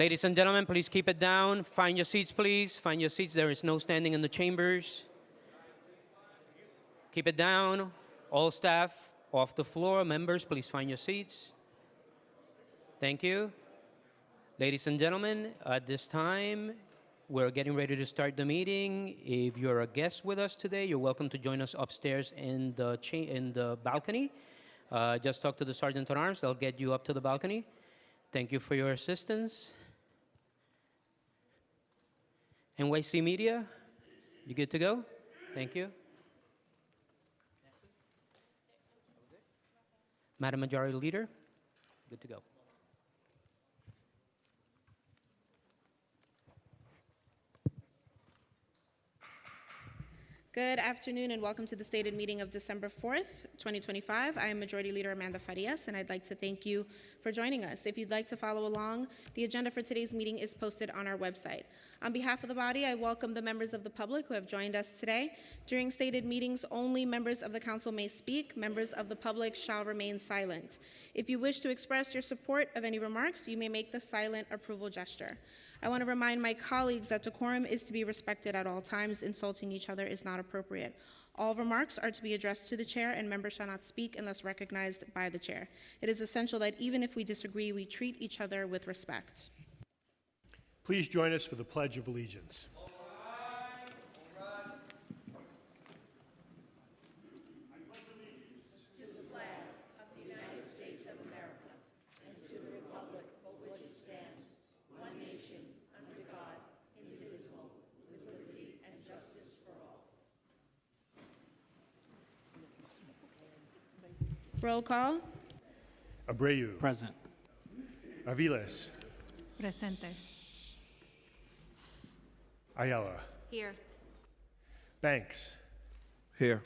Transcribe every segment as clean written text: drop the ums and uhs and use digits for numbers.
Ladies and gentlemen, please keep it down. Find your seats, please. Find your seats. There is no standing in the chambers. Keep it down. All staff off the floor. Members, please find your seats. Thank you. Ladies and gentlemen, at this time, we're getting ready to start the meeting. If you're a guest with us today, you're welcome to join us upstairs in the balcony. Just talk to the Sergeant at Arms. They'll get you up to the balcony. Thank you for your assistance. NYC Media, you good to go? Thank you. Madam Majority Leader, good to go. Good afternoon and welcome to the stated meeting of December 4th, 2025. I am Majority Leader Amanda Farias and I'd like to thank you for joining us. If you'd like to follow along, the agenda for today's meeting is posted on our website. On behalf of the body, I welcome the members of the public who have joined us today. During stated meetings, only members of the council may speak. Members of the public shall remain silent. If you wish to express your support of any remarks, you may make the silent approval gesture. I want to remind my colleagues that decorum is to be respected at all times. Insulting each other is not appropriate. All remarks are to be addressed to the chair and members shall not speak unless recognized by the chair. It is essential that even if we disagree, we treat each other with respect. Please join us for the Pledge of Allegiance. Roll call. Abreu. Present. Aviles. Presente. Ayala. Here. Banks. Here.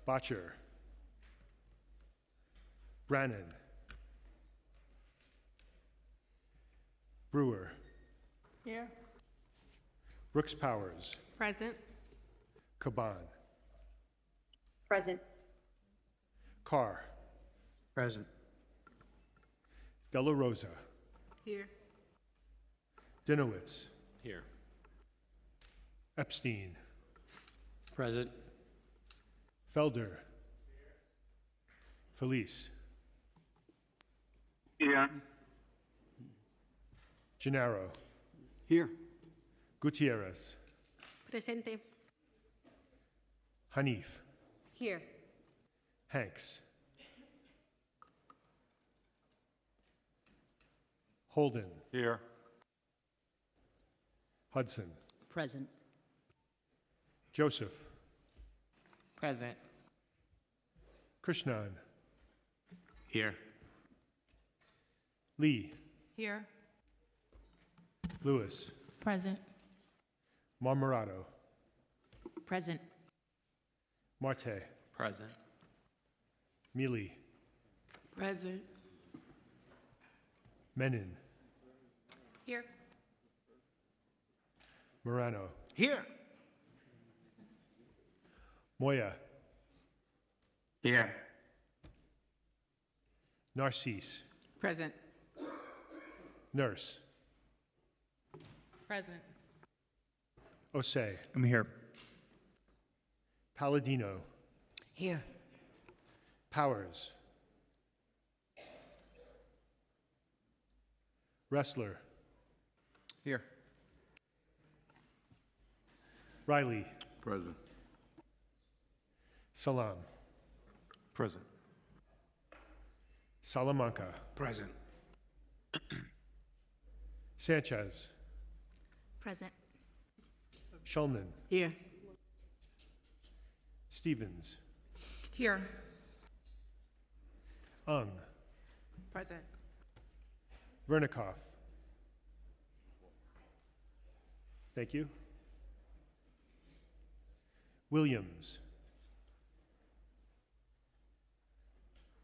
Botcher. Brannan. Brewer. Here. Brooks Powers. Present. Caban. Present. Carr. Present. Della Rosa. Here. Dinowitz. Here. Epstein. Present. Felder. Felice. Here. Gennaro. Here. Gutierrez. Presente. Hanif. Here. Hanks. Holden. Here. Hudson. Present. Joseph. Present. Krishnan. Here. Lee. Here. Lewis. Present. Marmorato. Present. Marte. Present. Mealy. Present. Menon. Here. Morano. Here. Moya. Here. Narcisse. Present. Nurse. Present. Osei. I'm here. Palladino. Here. Powers. Wrestler. Here. Riley. Present. Salam. Present. Salamanca. Present. Sanchez. Present. Shulman. Here. Stevens. Here. Ung. Present. Vernikoff. Thank you. Williams.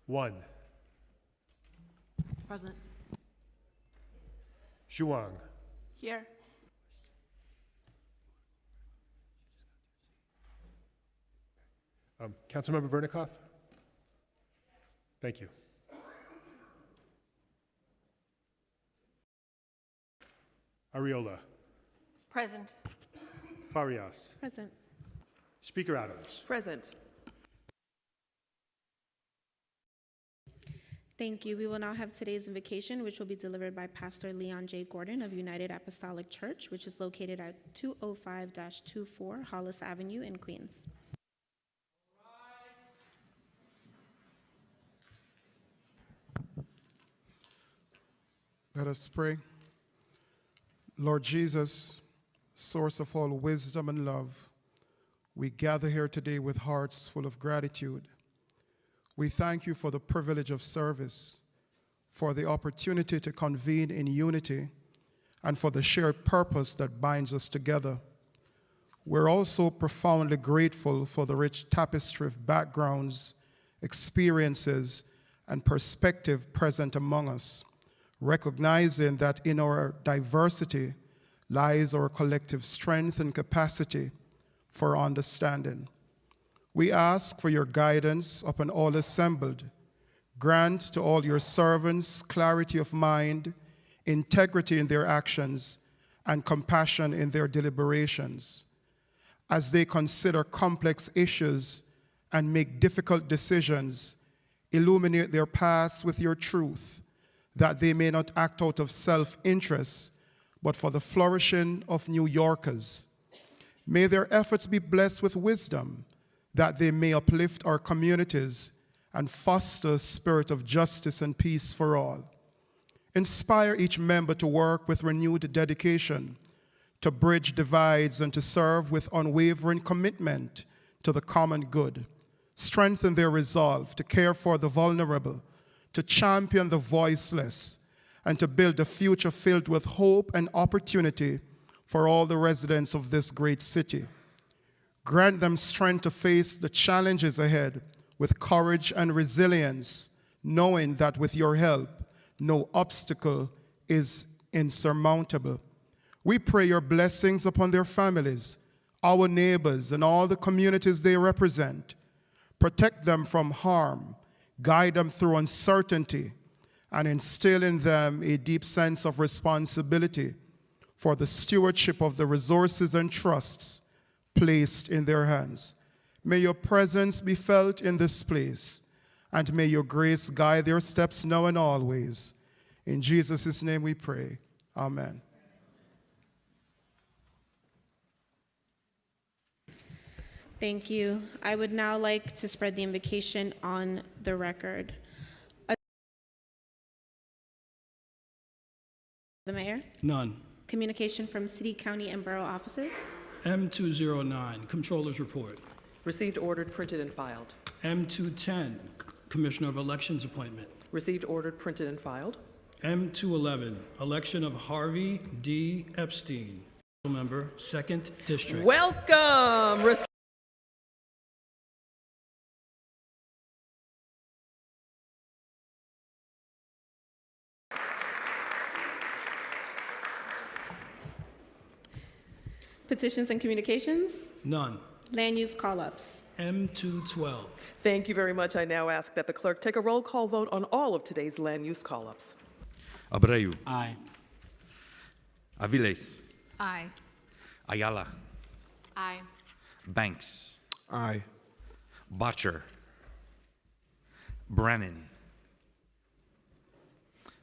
1. Present. Zhuang. Here. Councilmember Vernikoff? Thank you. Ariola. Present. Farias. Present. Speaker Adams. Present. Thank you. We will now have today's invocation, which will be delivered by Pastor Leon J. Gordon of United Apostolic Church, which is located at 205-24 Hollis Avenue in Queens. Let us pray. Lord Jesus, source of all wisdom and love, we gather here today with hearts full of gratitude. We thank you for the privilege of service, for the opportunity to convene in unity, and for the shared purpose that binds us together. We're also profoundly grateful for the rich tapestry of backgrounds, experiences, and perspective present among us, recognizing that in our diversity lies our collective strength and capacity for understanding. We ask for your guidance upon all assembled. Grant to all your servants clarity of mind, integrity in their actions, and compassion in their deliberations. As they consider complex issues and make difficult decisions, illuminate their paths with your truth, that they may not act out of self-interest, but for the flourishing of New Yorkers. May their efforts be blessed with wisdom, that they may uplift our communities and foster a spirit of justice and peace for all. Inspire each member to work with renewed dedication, to bridge divides and to serve with unwavering commitment to the common good. Strengthen their resolve to care for the vulnerable, to champion the voiceless, and to build a future filled with hope and opportunity for all the residents of this great city. Grant them strength to face the challenges ahead with courage and resilience, knowing that with your help, no obstacle is insurmountable. We pray your blessings upon their families, our neighbors, and all the communities they represent. Protect them from harm, guide them through uncertainty, and instill in them a deep sense of responsibility for the stewardship of the resources and trusts placed in their hands. May your presence be felt in this place, and may your grace guide their steps now and always. In Jesus' name we pray. Amen. Thank you. I would now like to spread the invocation on the record. The mayor. None. Communication from city, county, and borough offices. M209, Controller's Report. Received, ordered, printed, and filed. M210, Commissioner of Elections Appointment. Received, ordered, printed, and filed. M211, Election of Harvey D. Epstein, Member, 2nd District. Welcome. Petitions and communications. None. Land use call-ups. M212. Thank you very much. I now ask that the clerk take a roll call vote on all of today's land use call-ups. Abreu. Aye. Aviles. Aye. Ayala. Aye. Banks. Aye. Botcher. Brennan.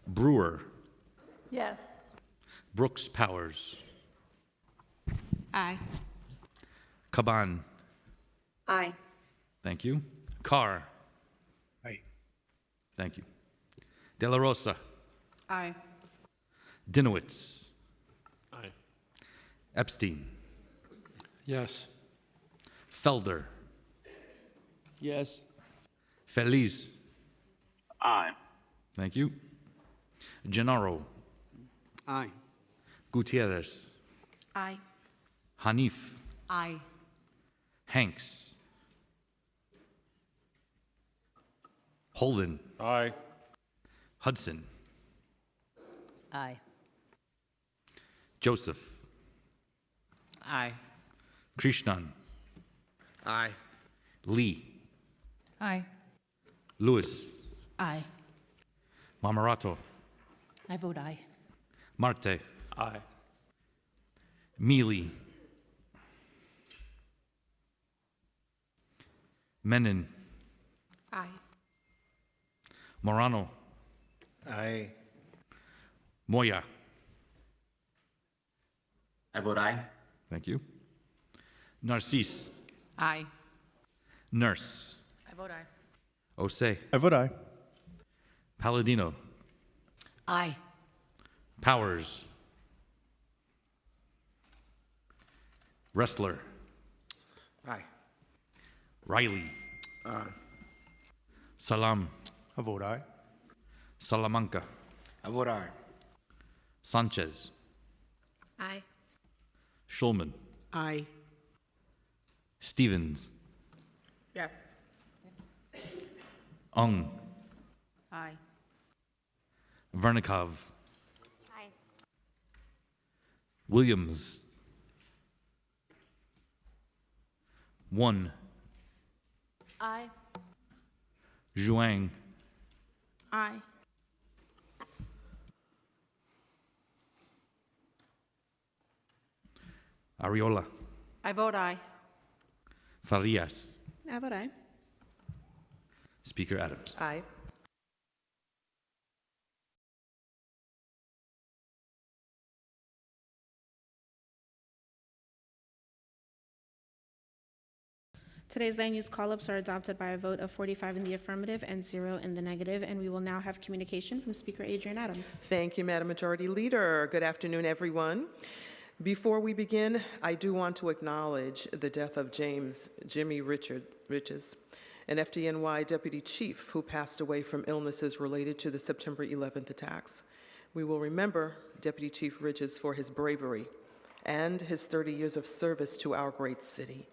Brewer. Yes. Brooks Powers. Aye. Caban. Aye. Thank you. Carr. Aye. Thank you. De La Rosa. Aye. Dinowitz. Aye. Epstein. Yes. Felder. Yes. Feliz. Aye. Thank you. Gennaro. Aye. Gutierrez. Aye. Hanif. Aye. Hanks. Holden. Aye. Hudson. Aye. Joseph. Aye. Krishnan. Aye. Lee. Aye. Lewis. Aye. Mamarato. I vote aye. Marte. Aye. Mealy. Menon. Aye. Morano. Aye. Moya. I vote aye. Thank you. Narcisse. Aye. Nurse. I vote aye. Osei. I vote aye. Palladino. Aye. Powers. Wrestler. Aye. Riley. Aye. Salam. I vote aye. Salamanca. I vote aye. Sanchez. Aye. Schulman. Aye. Stevens. Yes. Ung. Aye. Vernikov. Aye. Williams. 1. Aye. Zhuang. Aye. Ariola. I vote aye. Farias. I vote aye. Speaker Adams. Aye. Today's land use call-ups are adopted by a vote of 45 in the affirmative and 0 in the negative, and we will now have communication from Speaker Adrian Adams. Thank you, Madam Majority Leader. Good afternoon, everyone. Before we begin, I do want to acknowledge the death of James Jimmy Riches, an FDNY deputy chief who passed away from illnesses related to the September 11th attacks. We will remember Deputy Chief Riches for his bravery and his 30 years of service to our great city.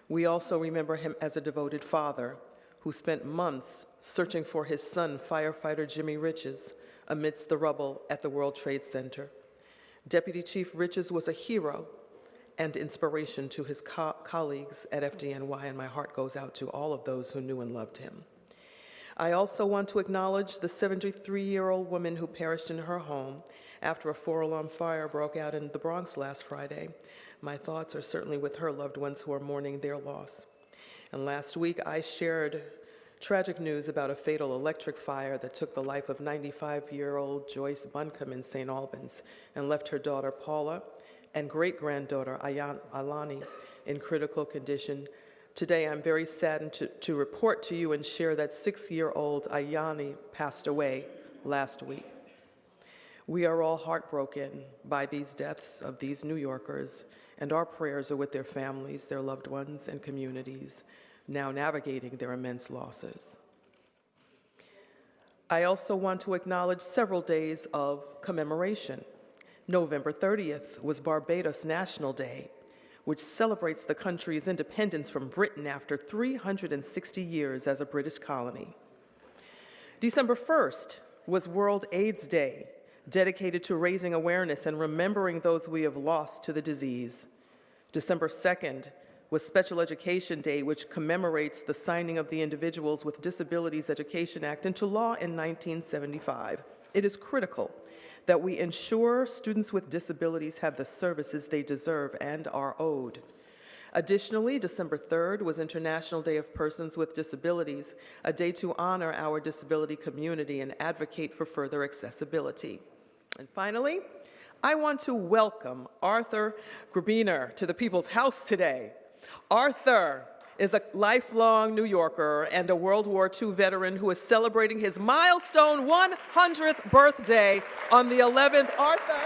We also remember him as a devoted father who spent months searching for his son, firefighter Jimmy Riches, amidst the rubble at the World Trade Center. Deputy Chief Riches was a hero and inspiration to his colleagues at FDNY, and my heart goes out to all of those who knew and loved him. I also want to acknowledge the 73-year-old woman who perished in her home after a 4-alarm fire broke out in the Bronx last Friday. My thoughts are certainly with her loved ones who are mourning their loss. And last week, I shared tragic news about a fatal electric fire that took the life of 95-year-old Joyce Buncombe in St. Albans and left her daughter Paula and great-granddaughter Alani in critical condition. Today, I'm very saddened to report to you and share that 6-year-old Ayani passed away last week. We are all heartbroken by these deaths of these New Yorkers, and our prayers are with their families, their loved ones, and communities now navigating their immense losses. I also want to acknowledge several days of commemoration. November 30th was Barbados National Day, which celebrates the country's independence from Britain after 360 years as a British colony. December 1st was World AIDS Day, dedicated to raising awareness and remembering those we have lost to the disease. December 2nd was Special Education Day, which commemorates the signing of the Individuals with Disabilities Education Act into law in 1975. It is critical that we ensure students with disabilities have the services they deserve and are owed. Additionally, December 3rd was International Day of Persons with Disabilities, a day to honor our disability community and advocate for further accessibility. And finally, I want to welcome Arthur Grabiner to the People's House today. Arthur is a lifelong New Yorker and a World War II veteran who is celebrating his milestone 100th birthday on the 11th. Arthur.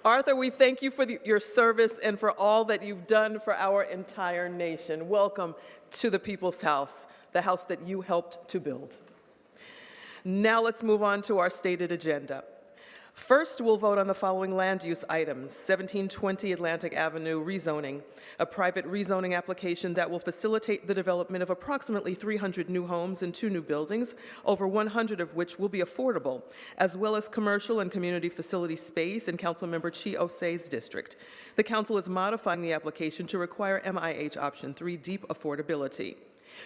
Arthur, we thank you for your service and for all that you've done for our entire nation. Welcome to the People's House, the house that you helped to build. Now let's move on to our stated agenda. First, we'll vote on the following land use items: 1720 Atlantic Avenue rezoning, a private rezoning application that will facilitate the development of approximately 300 new homes and 2 new buildings, over 100 of which will be affordable, as well as commercial and community facility space in Councilmember Chi Osei's district. The council is modifying the application to require MIH Option 3 deep affordability.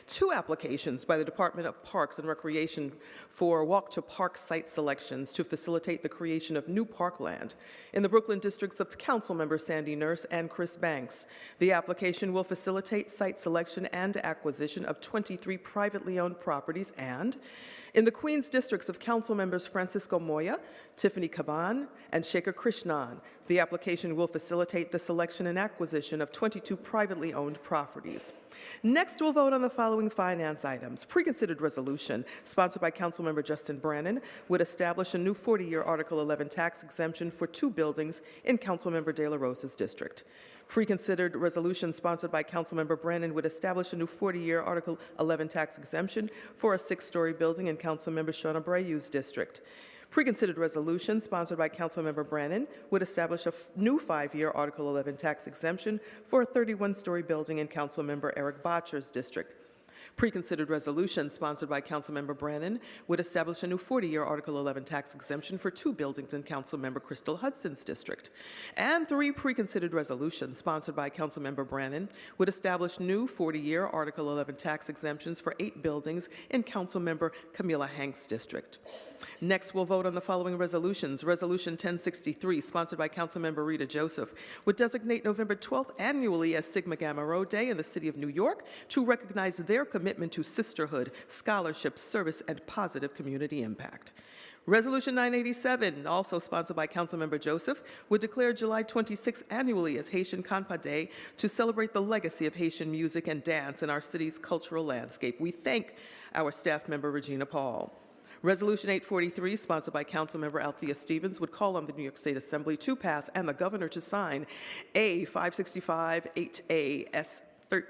2 applications by the Department of Parks and Recreation for walk-to-park site selections to facilitate the creation of new parkland in the Brooklyn districts of Councilmember Sandy Nurse and Chris Banks. The application will facilitate site selection and acquisition of 23 privately owned properties, and in the Queens districts of Councilmembers Francisco Moya, Tiffany Caban, and Shekhar Krishnan, the application will facilitate the selection and acquisition of 22 privately owned properties. Next, we'll vote on the following finance items. Preconsidered resolution, sponsored by Councilmember Justin Brannan, would establish a new 40-year Article 11 tax exemption for 2 buildings in Councilmember De La Rosa's district. Preconsidered resolution sponsored by Councilmember Brannan would establish a new 40-year Article 11 tax exemption for a 6-story building in Councilmember Shawna Abreu's district. Preconsidered resolution sponsored by Councilmember Brannan would establish a new 5-year Article 11 tax exemption for a 31-story building in Councilmember Eric Botcher's district. Preconsidered resolution sponsored by Councilmember Brannan would establish a new 40-year Article 11 tax exemption for 2 buildings in Councilmember Crystal Hudson's district. And 3 preconsidered resolutions sponsored by Councilmember Brannan would establish new 40-year Article 11 tax exemptions for 8 buildings in Councilmember Camilla Hanks' district. Next, we'll vote on the following resolutions. Resolution 1063, sponsored by Councilmember Rita Joseph, would designate November 12th annually as Sigma Gamma Rho Day in the city of New York to recognize their commitment to sisterhood, scholarship, service, and positive community impact. Resolution 987, also sponsored by Councilmember Joseph, would declare July 26th annually as Haitian Kanpa Day to celebrate the legacy of Haitian music and dance in our city's cultural landscape. We thank our staff member, Regina Paul. Resolution 843, sponsored by Councilmember Althea Stevens, would call on the New York State Assembly to pass and the governor to sign A 565-8A-S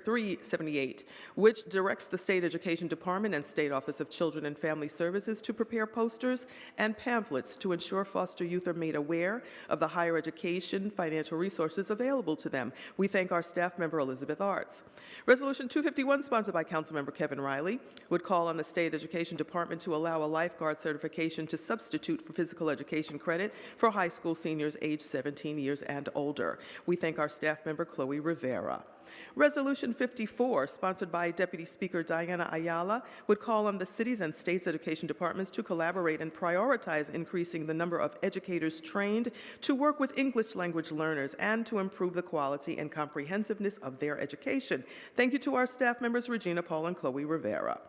378, which directs the State Education Department and State Office of Children and Family Services to prepare posters and pamphlets to ensure foster youth are made aware of the higher education financial resources available to them. We thank our staff member, Elizabeth Arts. Resolution 251, sponsored by Councilmember Kevin Riley, would call on the State Education Department to allow a lifeguard certification to substitute for physical education credit for high school seniors aged 17 years and older. We thank our staff member, Chloe Rivera. Resolution 54, sponsored by Deputy Speaker Diana Ayala, would call on the cities and states' education departments to collaborate and prioritize increasing the number of educators trained to work with English language learners and to improve the quality and comprehensiveness of their education. Thank you to our staff members, Regina Paul and Chloe Rivera.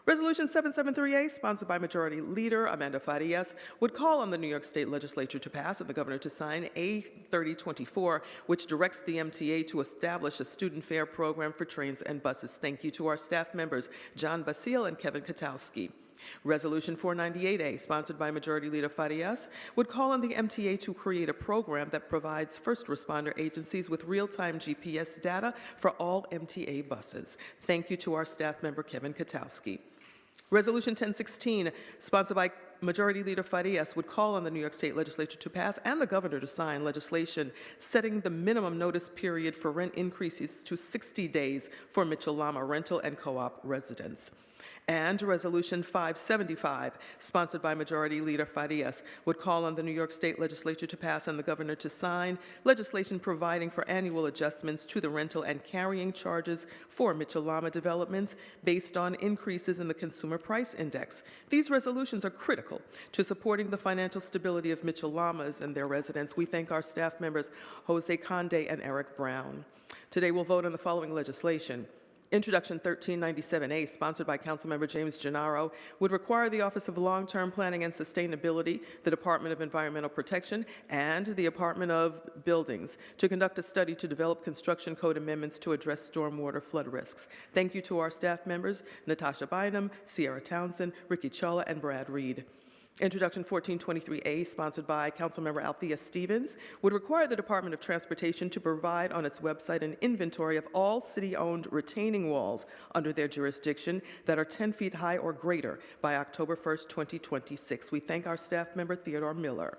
Resolution 773A, sponsored by Majority Leader Amanda Farias, would call on the New York State Legislature to pass and the governor to sign A 3024, which directs the MTA to establish a student fare program for trains and buses. Thank you to our staff members, John Basile and Kevin Katowski. Resolution 498A, sponsored by Majority Leader Farias, would call on the MTA to create a program that provides first responder agencies with real-time GPS data for all MTA buses. Thank you to our staff member, Kevin Katowski. Resolution 1016, sponsored by Majority Leader Farias, would call on the New York State Legislature to pass and the governor to sign legislation setting the minimum notice period for rent increases to 60 days for Mitchell-Lama rental and co-op residents. And Resolution 575, sponsored by Majority Leader Farias, would call on the New York State Legislature to pass and the governor to sign legislation providing for annual adjustments to the rental and carrying charges for Mitchell-Lama developments based on increases in the Consumer Price Index. These resolutions are critical to supporting the financial stability of Mitchell-Lamas and their residents. We thank our staff members, Jose Conde and Eric Brown. Today we'll vote on the following legislation. Introduction 1397A, sponsored by Councilmember James Gennaro, would require the Office of Long-Term Planning and Sustainability, the Department of Environmental Protection, and the Department of Buildings to conduct a study to develop construction code amendments to address stormwater flood risks. Thank you to our staff members, Natasha Bynum, Sierra Townsend, Ricky Chola, and Brad Reed. Introduction 1423A, sponsored by Councilmember Althea Stevens, would require the Department of Transportation to provide on its website an inventory of all city-owned retaining walls under their jurisdiction that are 10 feet high or greater by October 1st, 2026. We thank our staff member, Theodore Miller.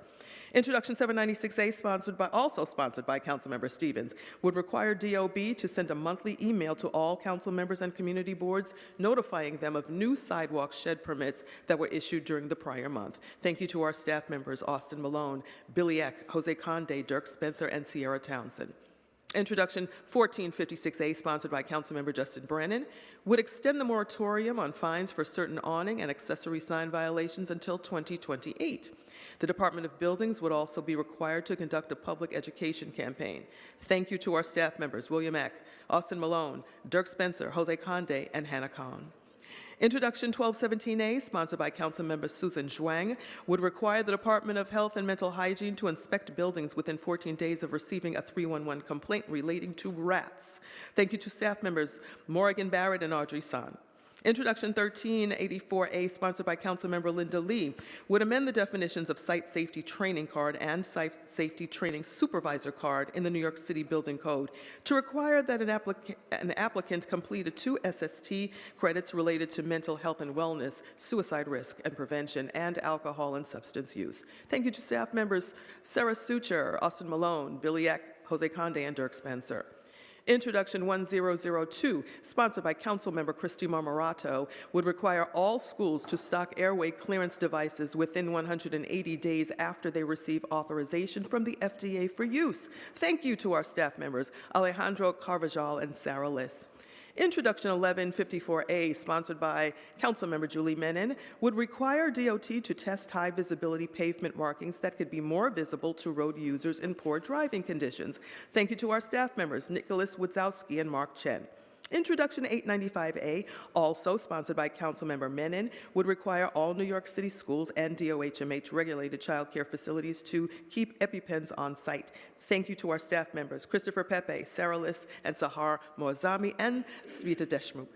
Introduction 796A, also sponsored by Councilmember Stevens, would require DOB to send a monthly email to all council members and community boards notifying them of new sidewalk shed permits that were issued during the prior month. Thank you to our staff members, Austin Malone, Billy Eck, Jose Conde, Dirk Spencer, and Sierra Townsend. Introduction 1456A, sponsored by Councilmember Justin Brennan, would extend the moratorium on fines for certain awning and accessory sign violations until 2028. The Department of Buildings would also be required to conduct a public education campaign. Thank you to our staff members, William Eck, Austin Malone, Dirk Spencer, Jose Conde, and Hannah Kahn. Introduction 1217A, sponsored by Councilmember Susan Zhuang, would require the Department of Health and Mental Hygiene to inspect buildings within 14 days of receiving a 311 complaint relating to rats. Thank you to staff members Morrigan Barrett and Audrey San. Introduction 1384A, sponsored by Councilmember Linda Lee, would amend the definitions of Site Safety Training Card and Site Safety Training Supervisor Card in the New York City Building Code to require that an applicant complete 2 SST credits related to mental health and wellness, suicide risk and prevention, and alcohol and substance use. Thank you to staff members Sarah Sucher, Austin Malone, Billy Eck, Jose Conde, and Dirk Spencer. Introduction 1002, sponsored by Councilmember Christy Marmorato, would require all schools to stock airway clearance devices within 180 days after they receive authorization from the FDA for use. Thank you to our staff members, Alejandro Carvajal and Sarah Liss. Introduction 1154A, sponsored by Councilmember Julie Menon, would require DOT to test high-visibility pavement markings that could be more visible to road users in poor driving conditions. Thank you to our staff members, Nicholas Wadzowski and Mark Chen. Introduction 895A, also sponsored by Councilmember Menon, would require all New York City schools and DOHMH-regulated child care facilities to keep EpiPens on site. Thank you to our staff members, Christopher Pepe, Sarah Liss, and Sahar Moazami, and Sveta Deshmukh.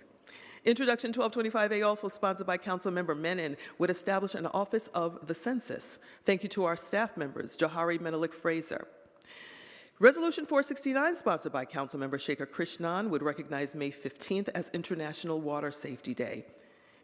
Introduction 1225A, also sponsored by Councilmember Menon, would establish an Office of the Census. Thank you to our staff members, Johari Menelik Fraser. Resolution 469, sponsored by Councilmember Shekhar Krishnan, would recognize May 15th as International Water Safety Day.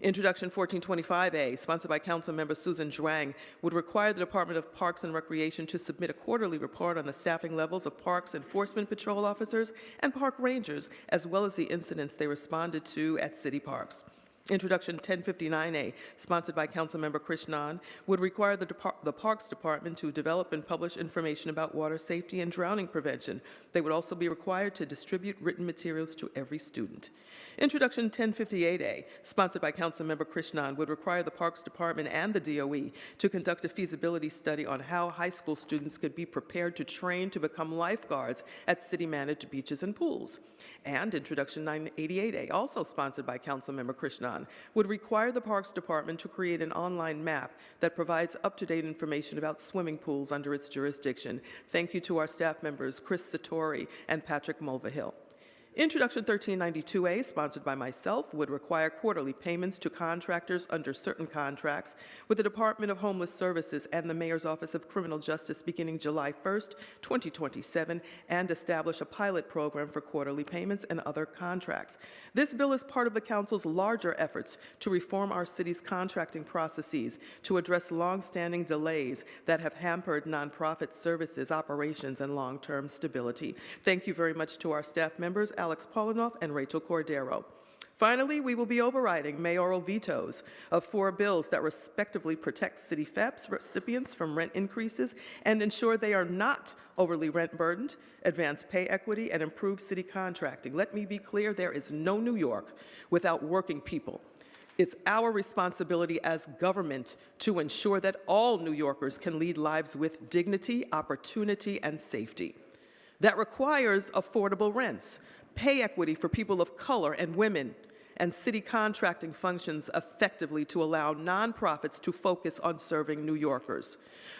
Introduction 1425A, sponsored by Councilmember Susan Zhuang, would require the Department of Parks and Recreation to submit a quarterly report on the staffing levels of Parks Enforcement Patrol officers and park rangers, as well as the incidents they responded to at city parks. Introduction 1059A, sponsored by Councilmember Krishnan, would require the Parks Department to develop and publish information about water safety and drowning prevention. They would also be required to distribute written materials to every student. Introduction 1058A, sponsored by Councilmember Krishnan, would require the Parks Department and the DOE to conduct a feasibility study on how high school students could be prepared to train to become lifeguards at city-managed beaches and pools. And Introduction 988A, also sponsored by Councilmember Krishnan, would require the Parks Department to create an online map that provides up-to-date information about swimming pools under its jurisdiction. Thank you to our staff members, Chris Satori and Patrick Mulvihill. Introduction 1392A, sponsored by myself, would require quarterly payments to contractors under certain contracts with the Department of Homeless Services and the Mayor's Office of Criminal Justice beginning July 1st, 2027, and establish a pilot program for quarterly payments and other contracts. This bill is part of the Council's larger efforts to reform our city's contracting processes to address long-standing delays that have hampered nonprofit services, operations, and long-term stability. Thank you very much to our staff members, Alex Polinoff and Rachel Cordero. Finally, we will be overriding mayoral vetoes of 4 bills that respectively protect city FEPS recipients from rent increases and ensure they are not overly rent burdened, advance pay equity, and improve city contracting. Let me be clear, there is no New York without working people. It's our responsibility as government to ensure that all New Yorkers can lead lives with dignity, opportunity, and safety. That requires affordable rents, pay equity for people of color and women, and city contracting functions effectively to allow nonprofits to focus on serving New Yorkers.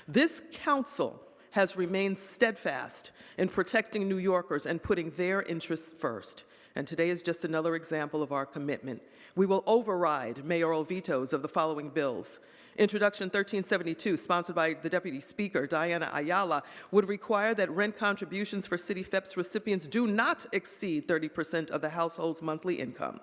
This council has remained steadfast in protecting New Yorkers and putting their interests first. And today is just another example of our commitment. We will override mayoral vetoes of the following bills. Introduction 1372, sponsored by the Deputy Speaker, Diana Ayala, would require that rent contributions for city FEPS recipients do not exceed 30% of the household's monthly income.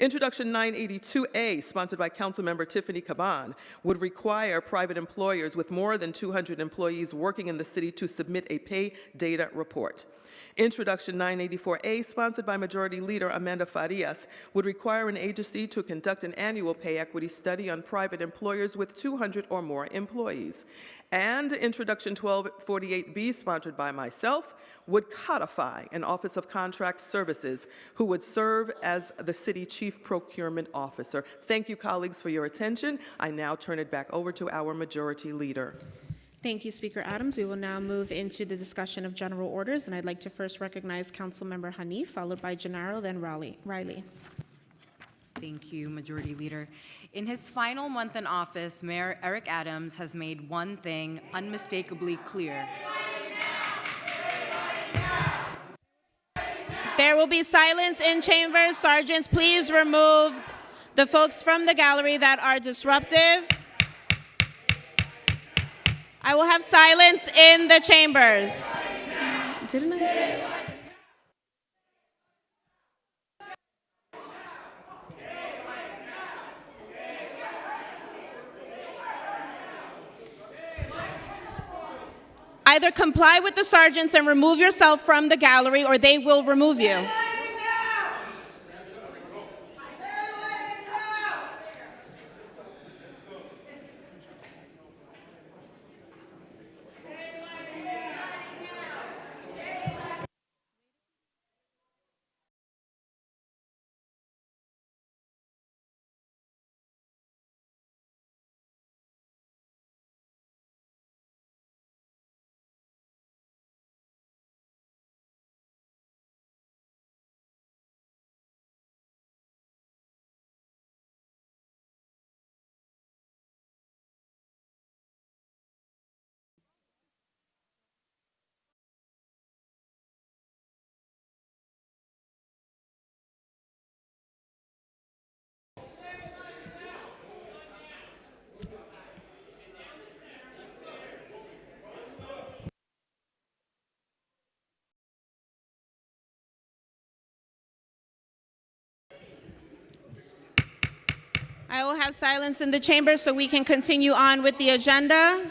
Introduction 982A, sponsored by Councilmember Tiffany Caban, would require private employers with more than 200 employees working in the city to submit a pay data report. Introduction 984A, sponsored by Majority Leader Amanda Farias, would require an agency to conduct an annual pay equity study on private employers with 200 or more employees. And Introduction 1248B, sponsored by myself, would codify an Office of Contract Services who would serve as the City Chief Procurement Officer. Thank you, colleagues, for your attention. I now turn it back over to our Majority Leader. Thank you, Speaker Adams. We will now move into the discussion of general orders, and I'd like to first recognize Councilmember Hanif, followed by Gennaro, then Riley. Thank you, Majority Leader. In his final month in office, Mayor Eric Adams has made one thing unmistakably clear. There will be silence in chambers. Sergeants, please remove the folks from the gallery that are disruptive. I will have silence in the chambers. Didn't I? Either comply with the sergeants and remove yourself from the gallery, or they will remove you. I will have silence in the chamber so we can continue on with the agenda.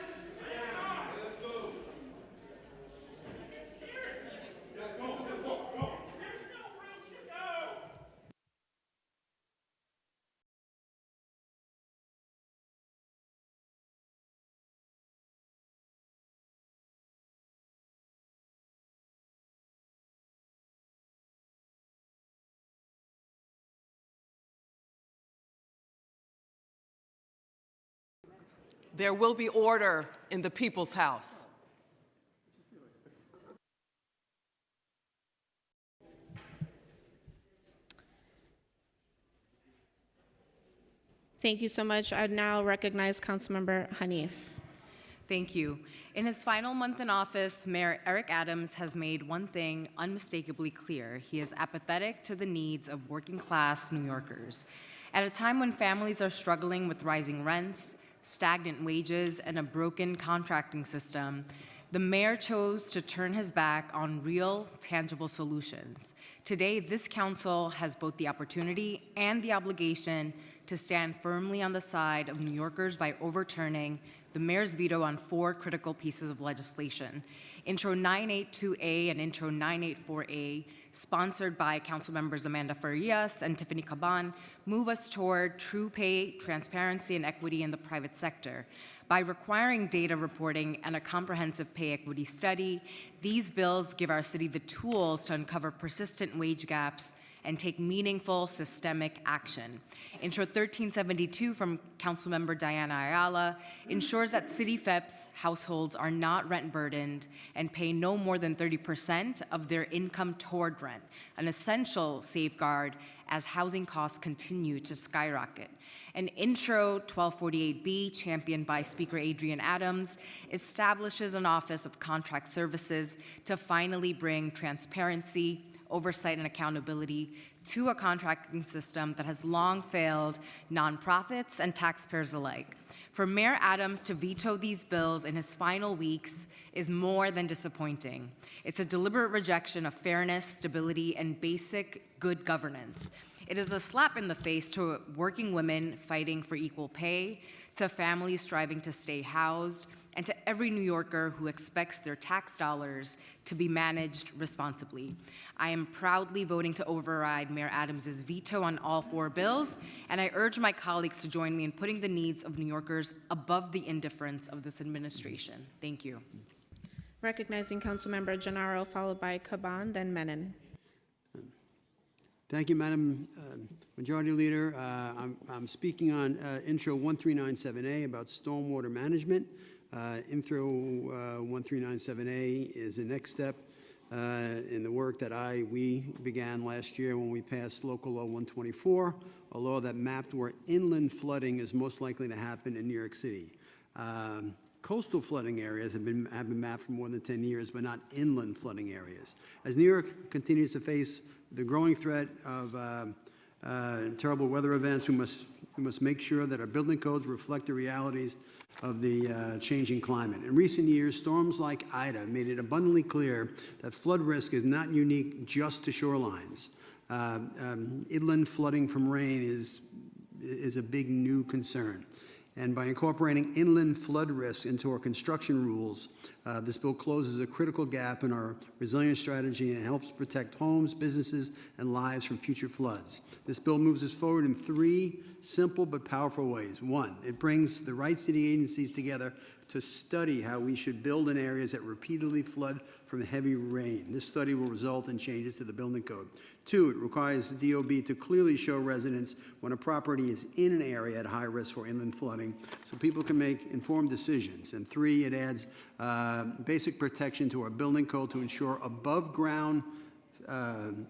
There will be order in the People's House. Thank you so much. I now recognize Councilmember Hanif. Thank you. In his final month in office, Mayor Eric Adams has made one thing unmistakably clear. He is apathetic to the needs of working-class New Yorkers. At a time when families are struggling with rising rents, stagnant wages, and a broken contracting system, the mayor chose to turn his back on real, tangible solutions. Today, this council has both the opportunity and the obligation to stand firmly on the side of New Yorkers by overturning the mayor's veto on 4 critical pieces of legislation. Intro 982A and Intro 984A, sponsored by Council members Amanda Farias and Tiffany Caban, move us toward true pay, transparency, and equity in the private sector. By requiring data reporting and a comprehensive pay equity study, these bills give our city the tools to uncover persistent wage gaps and take meaningful systemic action. Intro 1372 from Councilmember Diana Ayala ensures that city FEPS households are not rent burdened and pay no more than 30% of their income toward rent, an essential safeguard as housing costs continue to skyrocket. And Intro 1248B, championed by Speaker Adrian Adams, establishes an Office of Contract Services to finally bring transparency, oversight, and accountability to a contracting system that has long failed nonprofits and taxpayers alike. For Mayor Adams to veto these bills in his final weeks is more than disappointing. It's a deliberate rejection of fairness, stability, and basic good governance. It is a slap in the face to working women fighting for equal pay, to families striving to stay housed, and to every New Yorker who expects their tax dollars to be managed responsibly. I am proudly voting to override Mayor Adams' veto on all 4 bills, and I urge my colleagues to join me in putting the needs of New Yorkers above the indifference of this administration. Thank you. Recognizing Councilmember Gennaro, followed by Caban, then Menon. Thank you, Madam Majority Leader. I'm speaking on Intro 1397A about stormwater management. Intro 1397A is the next step in the work that we began last year when we passed Local Law 124, a law that mapped where inland flooding is most likely to happen in New York City. Coastal flooding areas have been mapped for more than 10 years, but not inland flooding areas. As New York continues to face the growing threat of terrible weather events, we must make sure that our building codes reflect the realities of the changing climate. In recent years, storms like Ida made it abundantly clear that flood risk is not unique just to shorelines. Inland flooding from rain is a big new concern. And by incorporating inland flood risk into our construction rules, this bill closes a critical gap in our resilience strategy and helps protect homes, businesses, and lives from future floods. This bill moves us forward in 3 simple but powerful ways. 1, it brings the right city agencies together to study how we should build in areas that repeatedly flood from heavy rain. This study will result in changes to the building code. 2, it requires the DOB to clearly show residents when a property is in an area at high risk for inland flooding so people can make informed decisions. And 3, it adds basic protection to our building code to ensure above ground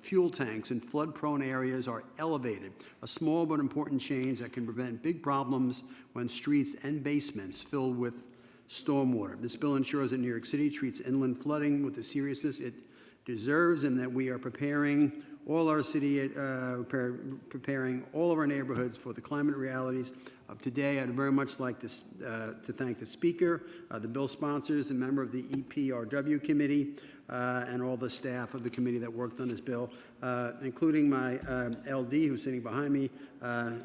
fuel tanks in flood-prone areas are elevated, a small but important change that can prevent big problems when streets and basements fill with stormwater. This bill ensures that New York City treats inland flooding with the seriousness it deserves and that we are preparing all our city, preparing all of our neighborhoods for the climate realities of today. I'd very much like to thank the Speaker, the bill sponsors, the member of the EPRW Committee, and all the staff of the committee that worked on this bill, including my LD who's sitting behind me,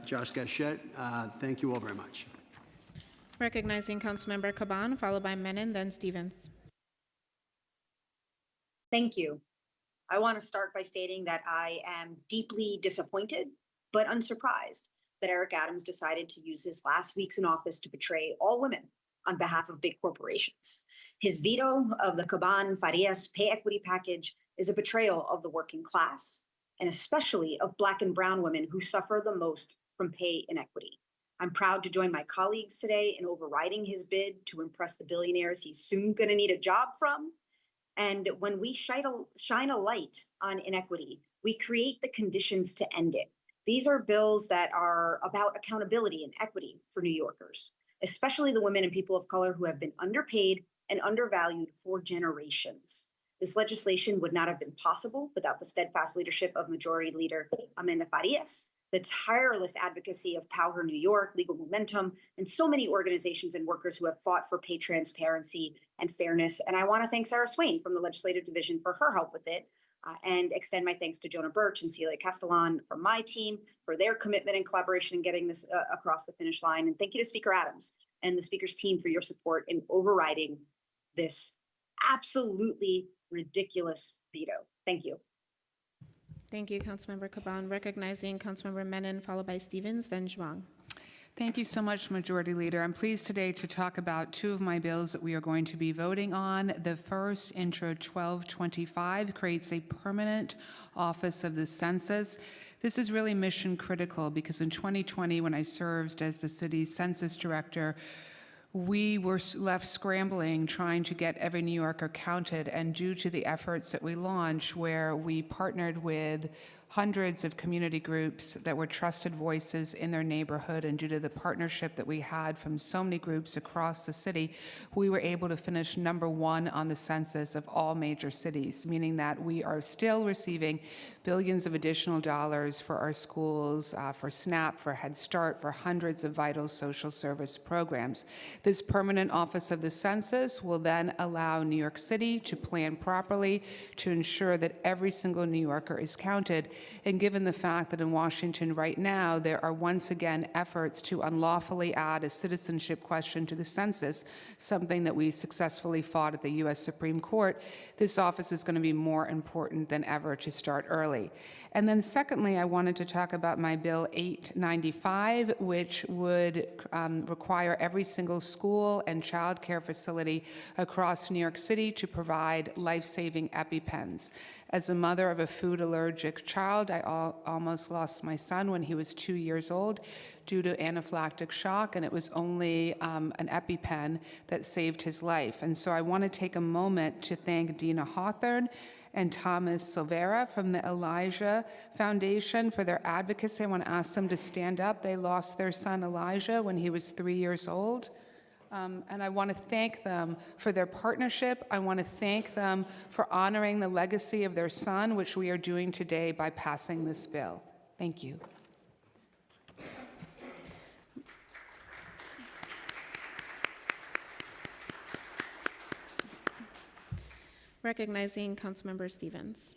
Josh Gachette. Thank you all very much. Recognizing Councilmember Caban, followed by Menon, then Stevens. Thank you. I want to start by stating that I am deeply disappointed, but unsurprised that Eric Adams decided to use his last weeks in office to betray all women on behalf of big corporations. His veto of the Caban-Farias pay equity package is a betrayal of the working class, and especially of Black and brown women who suffer the most from pay inequity. I'm proud to join my colleagues today in overriding his bid to impress the billionaires he's soon going to need a job from. And when we shine a light on inequity, we create the conditions to end it. These are bills that are about accountability and equity for New Yorkers, especially the women and people of color who have been underpaid and undervalued for generations. This legislation would not have been possible without the steadfast leadership of Majority Leader Amanda Farias, the tireless advocacy of Power New York, Legal Momentum, and so many organizations and workers who have fought for pay transparency and fairness. And I want to thank Sarah Swain from the Legislative Division for her help with it, and extend my thanks to Jonah Birch and Celia Castellan from my team for their commitment and collaboration in getting this across the finish line. And thank you to Speaker Adams and the Speaker's team for your support in overriding this absolutely ridiculous veto. Thank you. Thank you, Councilmember Caban. Recognizing Councilmember Menon, followed by Stevens, then Zhuang. Thank you so much, Majority Leader. I'm pleased today to talk about 2 of my bills that we are going to be voting on. The first, Intro 1225, creates a permanent office of the census. This is really mission critical because in 2020, when I served as the city's census director, we were left scrambling, trying to get every New Yorker counted, and due to the efforts that we launched, where we partnered with hundreds of community groups that were trusted voices in their neighborhood, and due to the partnership that we had from so many groups across the city, we were able to finish #1 on the census of all major cities, meaning that we are still receiving billions of additional dollars for our schools, for SNAP, for Head Start, for hundreds of vital social service programs. This permanent office of the census will then allow New York City to plan properly to ensure that every single New Yorker is counted. And given the fact that in Washington right now, there are once again efforts to unlawfully add a citizenship question to the census, something that we successfully fought at the U.S. Supreme Court, this office is going to be more important than ever to start early. And then secondly, I wanted to talk about my Bill 895, which would require every single school and child care facility across New York City to provide life-saving EpiPens. As a mother of a food allergic child, I almost lost my son when he was 2 years old due to anaphylactic shock, and it was only an EpiPen that saved his life. And so I want to take a moment to thank Dina Hawthorne and Thomas Silvera from the Elijah Foundation for their advocacy. I want to ask them to stand up. They lost their son Elijah when he was 3 years old. And I want to thank them for their partnership. I want to thank them for honoring the legacy of their son, which we are doing today by passing this bill. Thank you. Recognizing Councilmember Stevens.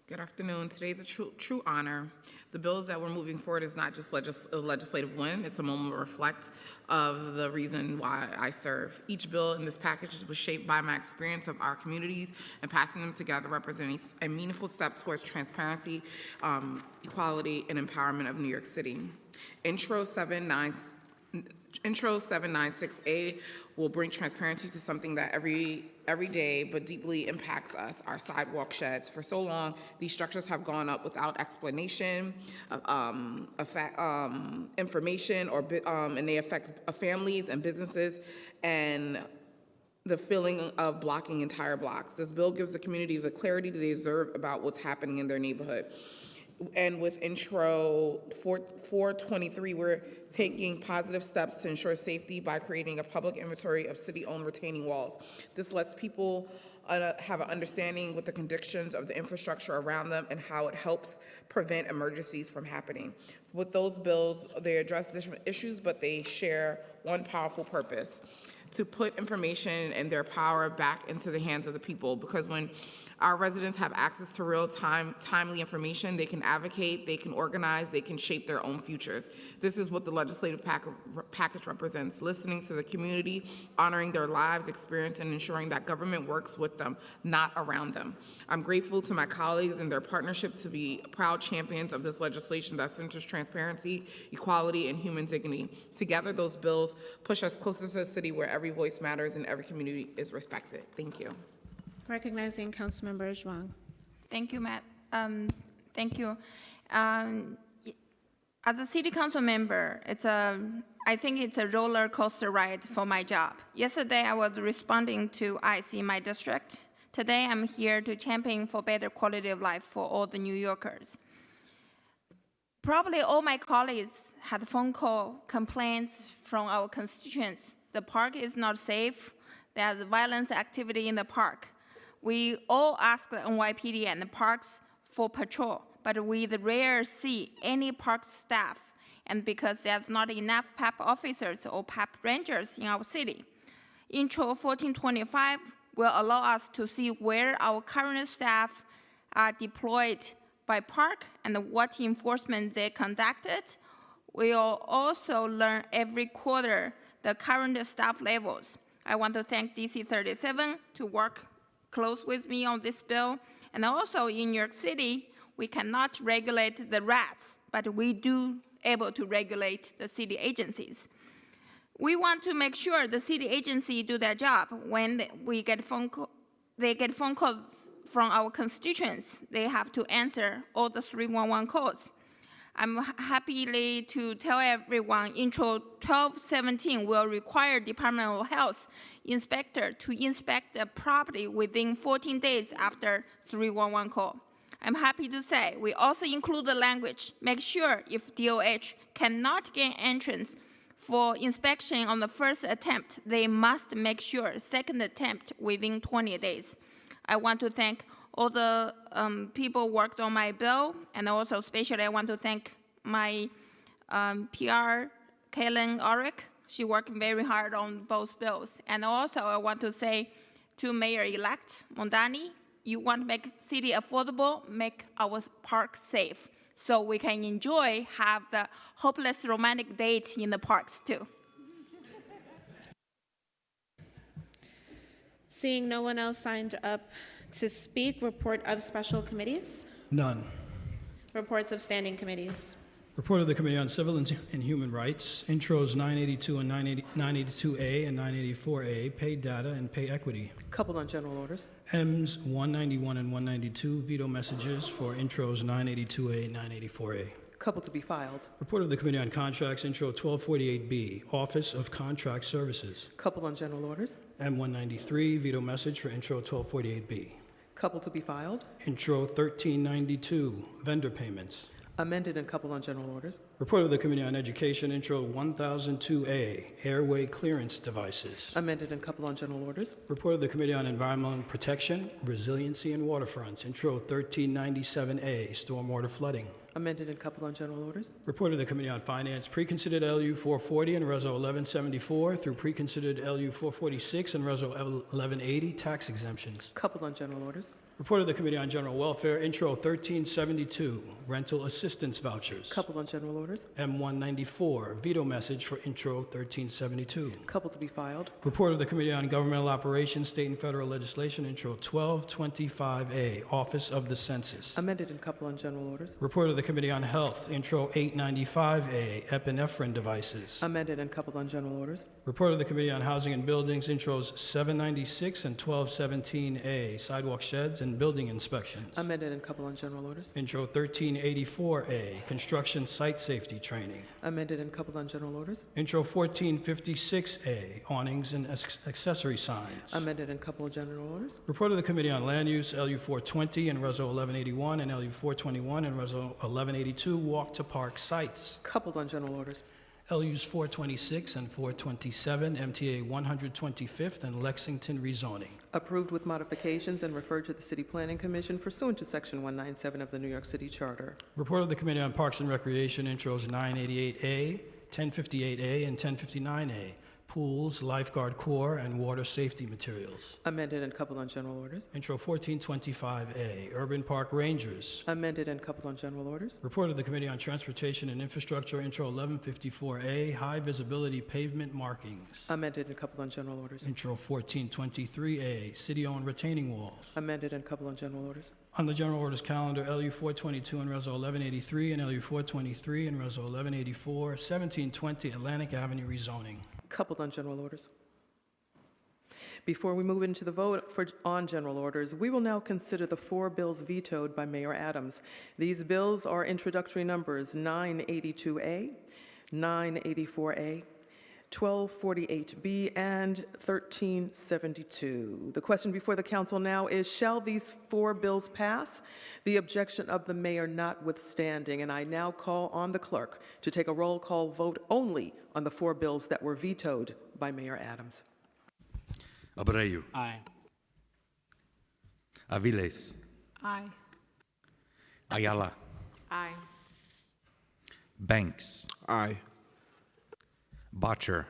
Good afternoon. Today's a true honor. The bills that we're moving forward is not just a legislative win, it's a moment to reflect of the reason why I serve. Each bill in this package was shaped by my experience of our communities, and passing them together representing a meaningful step towards transparency, equality, and empowerment of New York City. Intro 796A will bring transparency to something that every day but deeply impacts us, our sidewalk sheds. For so long, these structures have gone up without explanation, information, and they affect families and businesses and the feeling of blocking entire blocks. This bill gives the community the clarity they deserve about what's happening in their neighborhood. And with Intro 423, we're taking positive steps to ensure safety by creating a public inventory of city-owned retaining walls. This lets people have an understanding with the conditions of the infrastructure around them and how it helps prevent emergencies from happening. With those bills, they address different issues, but they share one powerful purpose: to put information and their power back into the hands of the people. Because when our residents have access to timely information, they can advocate, they can organize, they can shape their own futures. This is what the legislative package represents: listening to the community, honoring their lives, experience, and ensuring that government works with them, not around them. I'm grateful to my colleagues and their partnership to be proud champions of this legislation that centers transparency, equality, and human dignity. Together, those bills push us closer to a city where every voice matters and every community is respected. Thank you. Recognizing Councilmember Zhuang. Thank you, Matt. Thank you. As a city council member, I think it's a roller coaster ride for my job. Yesterday, I was responding to ICE in my district. Today, I'm here to champion for better quality of life for all the New Yorkers. Probably all my colleagues had phone call complaints from our constituents. The park is not safe. There's violence activity in the park. We all ask the NYPD and the parks for patrol, but we rarely see any park staff, and because there's not enough PAP officers or PAP rangers in our city. Intro 1425 will allow us to see where our current staff are deployed by park and what enforcement they conducted. We'll also learn every quarter the current staff levels. I want to thank DC 37 to work close with me on this bill. And also in New York City, we cannot regulate the rats, but we do able to regulate the city agencies. We want to make sure the city agency do their job. When they get phone calls from our constituents, they have to answer all the 311 calls. I'm happy to tell everyone Intro 1217 will require Department of Health inspector to inspect the property within 14 days after 311 call. I'm happy to say we also include the language, make sure if DOH cannot gain entrance for inspection on the first attempt, they must make sure second attempt within 20 days. I want to thank all the people worked on my bill, and also especially I want to thank my PR, Kaylin Orick, She worked very hard on both bills. And also, I want to say to Mayor-elect Mondani, you want to make city affordable, make our parks safe, so we can have the hopeless romantic date in the parks too. Seeing no one else signed up to speak, report of special committees, None. reports of standing committees. Report of the Committee on Civil and Human Rights, intros 982 and 982A and 984A, pay data and pay equity. Coupled on general orders. M's 191 and 192, veto messages for intros 982A and 984A. Coupled to be filed. Report of the Committee on Contracts, intro 1248B, Office of Contract Services. Coupled on general orders. M193, veto message for intro 1248B. Coupled to be filed. Intro 1392, vendor payments. Amended and coupled on general orders. Report of the Committee on Education, intro 1002A, airway clearance devices. Amended and coupled on general orders. Report of the Committee on Environmental Protection, Resiliency and Waterfronts, intro 1397A, stormwater flooding. Amended and coupled on general orders. Report of the Committee on Finance, preconsidered LU 440 and Reso 1174 through preconsidered LU 446 and Reso 1180, tax exemptions. Coupled on general orders. Report of the Committee on General Welfare, intro 1372, rental assistance vouchers. Coupled on general orders. M194, veto message for intro 1372. Coupled to be filed. Report of the Committee on Governmental Operations, State and Federal Legislation, intro 1225A, Office of the Census. Amended and coupled on general orders. Report of the Committee on Health, intro 895A, epinephrine devices. Amended and coupled on general orders. Report of the Committee on Housing and Buildings, intros 796 and 1217A, sidewalk sheds and building inspections. Amended and coupled on general orders. Intro 1384A, construction site safety training. Amended and coupled on general orders. Intro 1456A, awnings and accessory signs. Amended and coupled on general orders. Report of the Committee on Land Use, LU 420 and Reso 1181 and LU 421 and Reso 1182, walk to park sites. Coupled on general orders. LUs 426 and 427, MTA 125th and Lexington rezoning. Approved with modifications and referred to the City Planning Commission pursuant to Section 197 of the New York City Charter. Report of the Committee on Parks and Recreation, intros 988A, 1058A, and 1059A, pools, lifeguard corps, and water safety materials. Amended and coupled on general orders. Intro 1425A, urban park rangers. Amended and coupled on general orders. Report of the Committee on Transportation and Infrastructure, intro 1154A, high visibility pavement markings. Amended and coupled on general orders. Intro 1423A, city-owned retaining walls. Amended and coupled on general orders. On the general orders calendar, LU 422 and Reso 1183 and LU 423 and Reso 1184, 1720 Atlantic Avenue rezoning. Coupled on general orders. Before we move into the vote on general orders, we will now consider the 4 bills vetoed by Mayor Adams. These bills are introductory numbers 982A, 984A, 1248B, and 1372. The question before the council now is, shall these 4 bills pass? The objection of the mayor notwithstanding, and I now call on the clerk to take a roll call vote only on the 4 bills that were vetoed by Mayor Adams. Abreu. Aye. Aviles. Aye. Ayala. Aye. Banks. Aye. Botcher.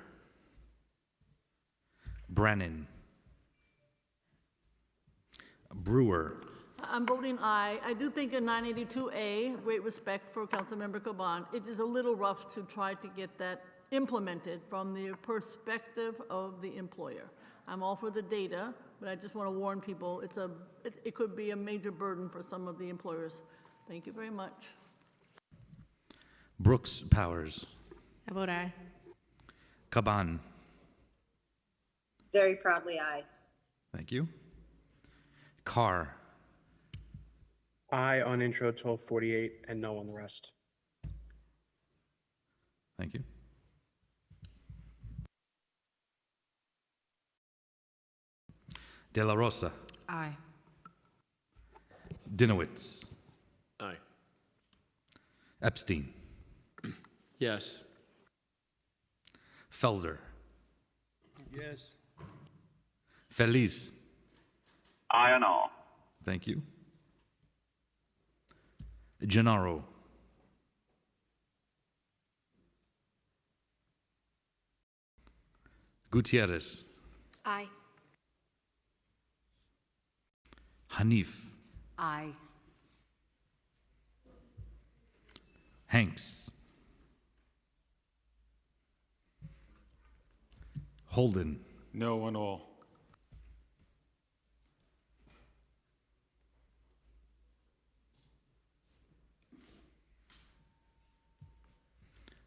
Brennan. Brewer. I'm voting aye. I do think in 982A, great respect for Councilmember Caban, it is a little rough to try to get that implemented from the perspective of the employer. I'm all for the data, but I just want to warn people, it could be a major burden for some of the employers. Thank you very much. Brooks Powers. I vote aye. Caban. Very proudly aye. Thank you. Carr. Aye on intro 1248 and no on the rest. Thank you. De La Rosa. Aye. Dinowitz. Aye. Epstein. Yes. Felder. Yes. Feliz. Aye on all. Thank you. Gennaro. Gutierrez. Aye. Hanif. Aye. Hanks. Holden. No on all.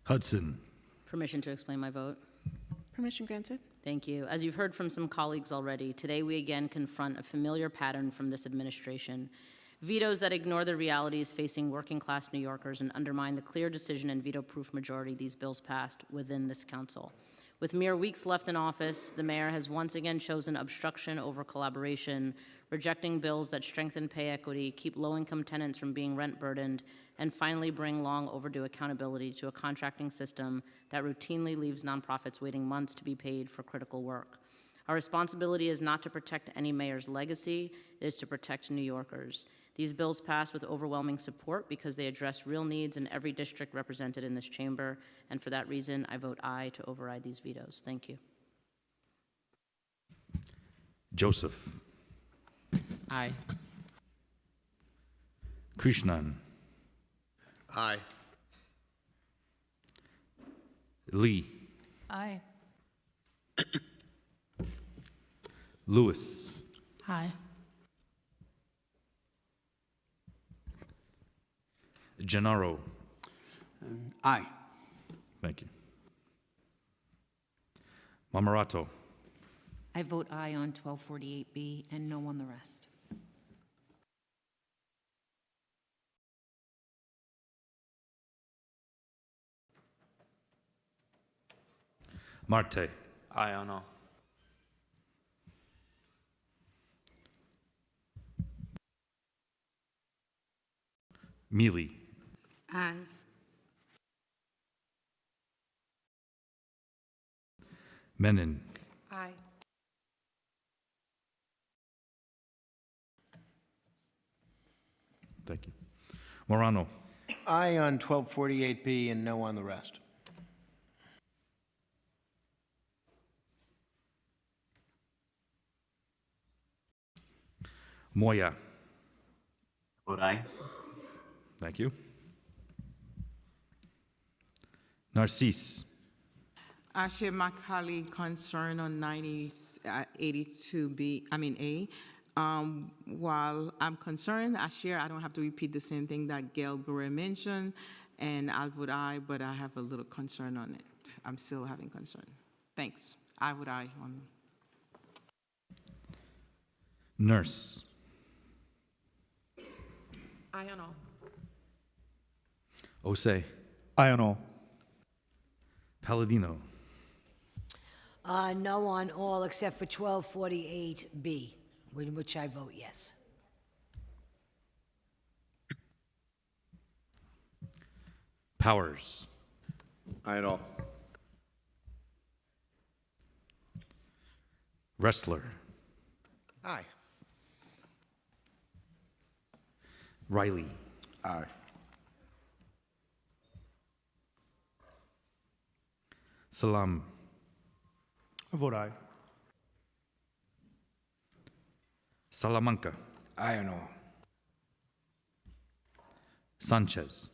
Hudson. Permission to explain my vote. Permission granted. Thank you. As you've heard from some colleagues already, today we again confront a familiar pattern from this administration. Vetoes that ignore the realities facing working-class New Yorkers and undermine the clear decision and veto-proof majority these bills passed within this council. With mere weeks left in office, the mayor has once again chosen obstruction over collaboration, rejecting bills that strengthen pay equity, keep low-income tenants from being rent-burdened, and finally bring long overdue accountability to a contracting system that routinely leaves nonprofits waiting months to be paid for critical work. Our responsibility is not to protect any mayor's legacy, it is to protect New Yorkers. These bills pass with overwhelming support because they address real needs in every district represented in this chamber, and for that reason, I vote aye to override these vetoes. Thank you. Joseph. Aye. Krishnan. Aye. Lee. Aye. Lewis. Aye. Gennaro. Aye. Thank you. Mamarato. I vote aye on 1248B and no on the rest. Marte. Aye on all. Mealy. Aye. Menon. Aye. Thank you. Morano. Aye on 1248B and no on the rest. Moya. Vote aye. Thank you. Narcisse. I share my colleague concern on 82B, A. While I'm concerned, I don't have to repeat the same thing that Gail Gurre mentioned, and I'll vote aye, but I have a little concern on it. I'm still having concern. Thanks. I vote aye on. Nurse. Aye on all. Osei. Aye on all. Palladino. No on all except for 1248B, in which I vote yes. Powers. Aye on all. Wrestler. Aye. Riley. Aye. Salam. I vote aye. Salamanca. Aye on all. Sanchez.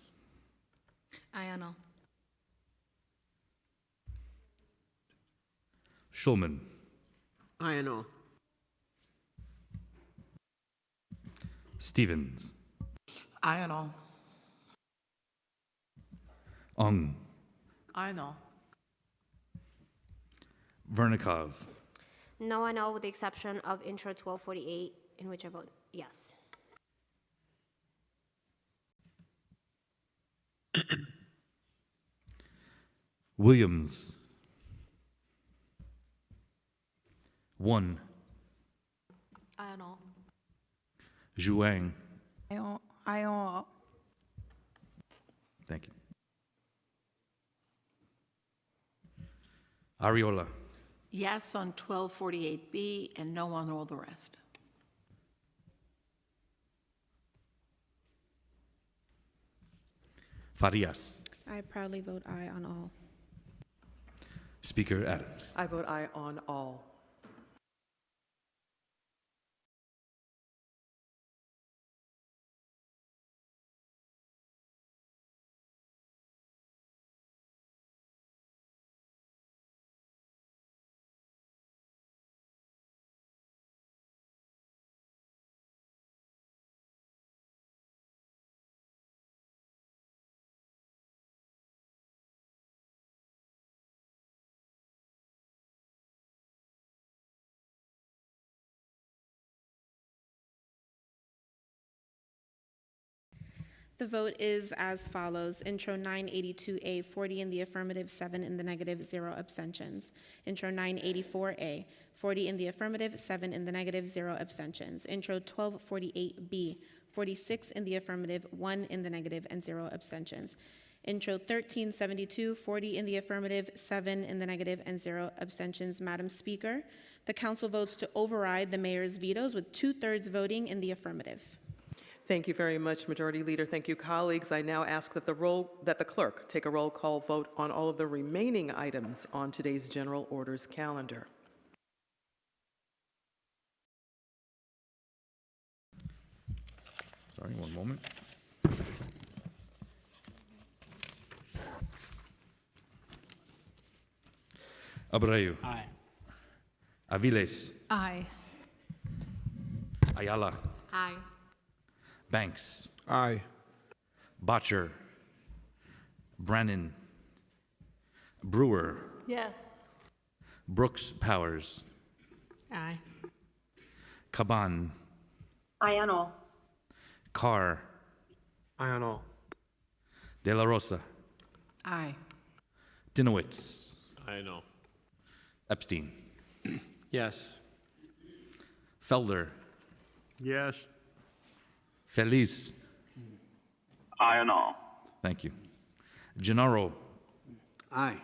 Aye on all. Schulman. Aye on all. Stevens. Aye on all. Ung. Aye on all. Vernikov. No on all with the exception of intro 1248, in which I vote yes. Williams. 1. Aye on all. Zhuang. Aye on all. Thank you. Ariola. Yes on 1248B and no on all the rest. Farias. I proudly vote aye on all. Speaker Adams. I vote aye on all. The vote is as follows. Intro 982A, 40 in the affirmative, 7 in the negative, 0 abstentions. Intro 984A, 40 in the affirmative, 7 in the negative, 0 abstentions. Intro 1248B, 46 in the affirmative, 1 in the negative, and 0 abstentions. Intro 1372, 40 in the affirmative, 7 in the negative, and 0 abstentions. Madam Speaker, the council votes to override the mayor's vetoes with 2/3 voting in the affirmative. Thank you very much, Majority Leader. Thank you, colleagues. I now ask that the clerk take a roll call vote on all of the remaining items on today's general orders calendar. Sorry, one moment. Abreu. Aye. Aviles. Aye. Ayala. Aye. Banks. Aye. Botcher. Brannan. Brewer. Yes. Brooks Powers. Aye. Caban. Aye on all. Carr. Aye on all. De La Rosa. Aye. Dinowitz. I know. Epstein. Yes. Felder. Yes. Feliz. Aye on all. Thank you. Gennaro. Aye.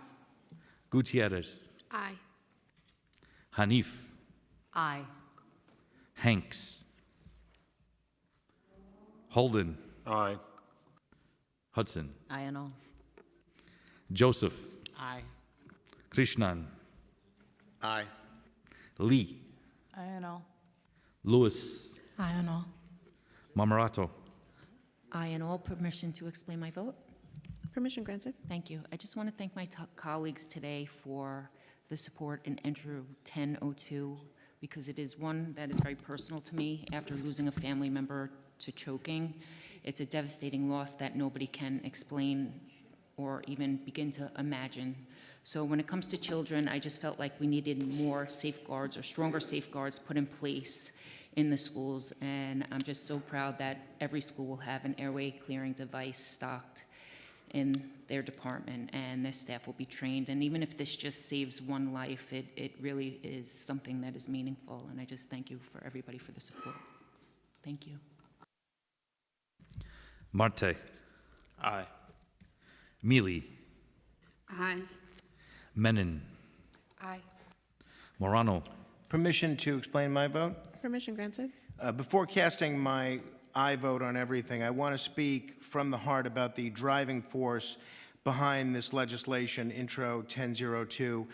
Gutierrez. Aye. Hanif. Aye. Hanks. Holden. Aye. Hudson. Aye on all. Joseph. Aye. Krishnan. Aye. Lee. Aye on all. Lewis. Aye on all. Mamarato. Aye on all. Permission to explain my vote? Permission granted. Thank you. I just want to thank my colleagues today for the support in Intro 1002 because it is one that is very personal to me after losing a family member to choking. It's a devastating loss that nobody can explain or even begin to imagine. So when it comes to children, I just felt like we needed more safeguards or stronger safeguards put in place in the schools. And I'm just so proud that every school will have an airway clearing device stocked in their department and their staff will be trained. And even if this just saves one life, it really is something that is meaningful. And I just thank you for everybody for the support. Thank you. Marte. Aye. Mealy. Aye. Menon. Aye. Morano. Permission to explain my vote? Permission granted. Before casting my aye vote on everything, I want to speak from the heart about the driving force behind this legislation, Intro 1002.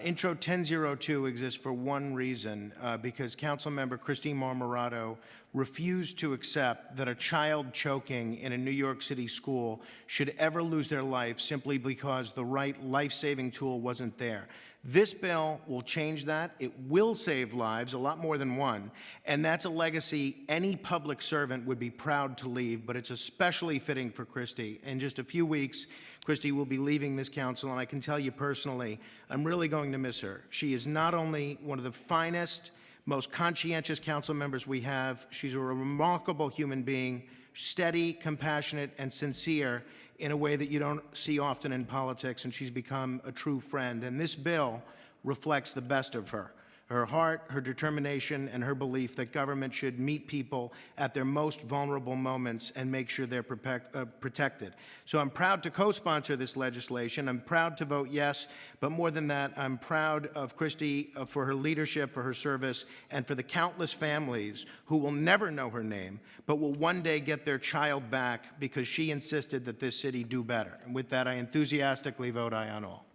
Intro 1002 exists for one reason, because Councilmember Christine Marmorato refused to accept that a child choking in a New York City school should ever lose their life simply because the right life-saving tool wasn't there. This bill will change that. It will save lives, a lot more than one, and that's a legacy any public servant would be proud to leave, but it's especially fitting for Christy. In just a few weeks, Christy will be leaving this council, and I can tell you personally, I'm really going to miss her. She is not only one of the finest, most conscientious council members we have, she's a remarkable human being, steady, compassionate, and sincere in a way that you don't see often in politics, and she's become a true friend. And this bill reflects the best of her. Her heart, her determination, and her belief that government should meet people at their most vulnerable moments and make sure they're protected. So I'm proud to co-sponsor this legislation. I'm proud to vote yes, but more than that, I'm proud of Christy for her leadership, for her service, and for the countless families who will never know her name, but will one day get their child back because she insisted that this city do better. And with that, I enthusiastically vote aye on all.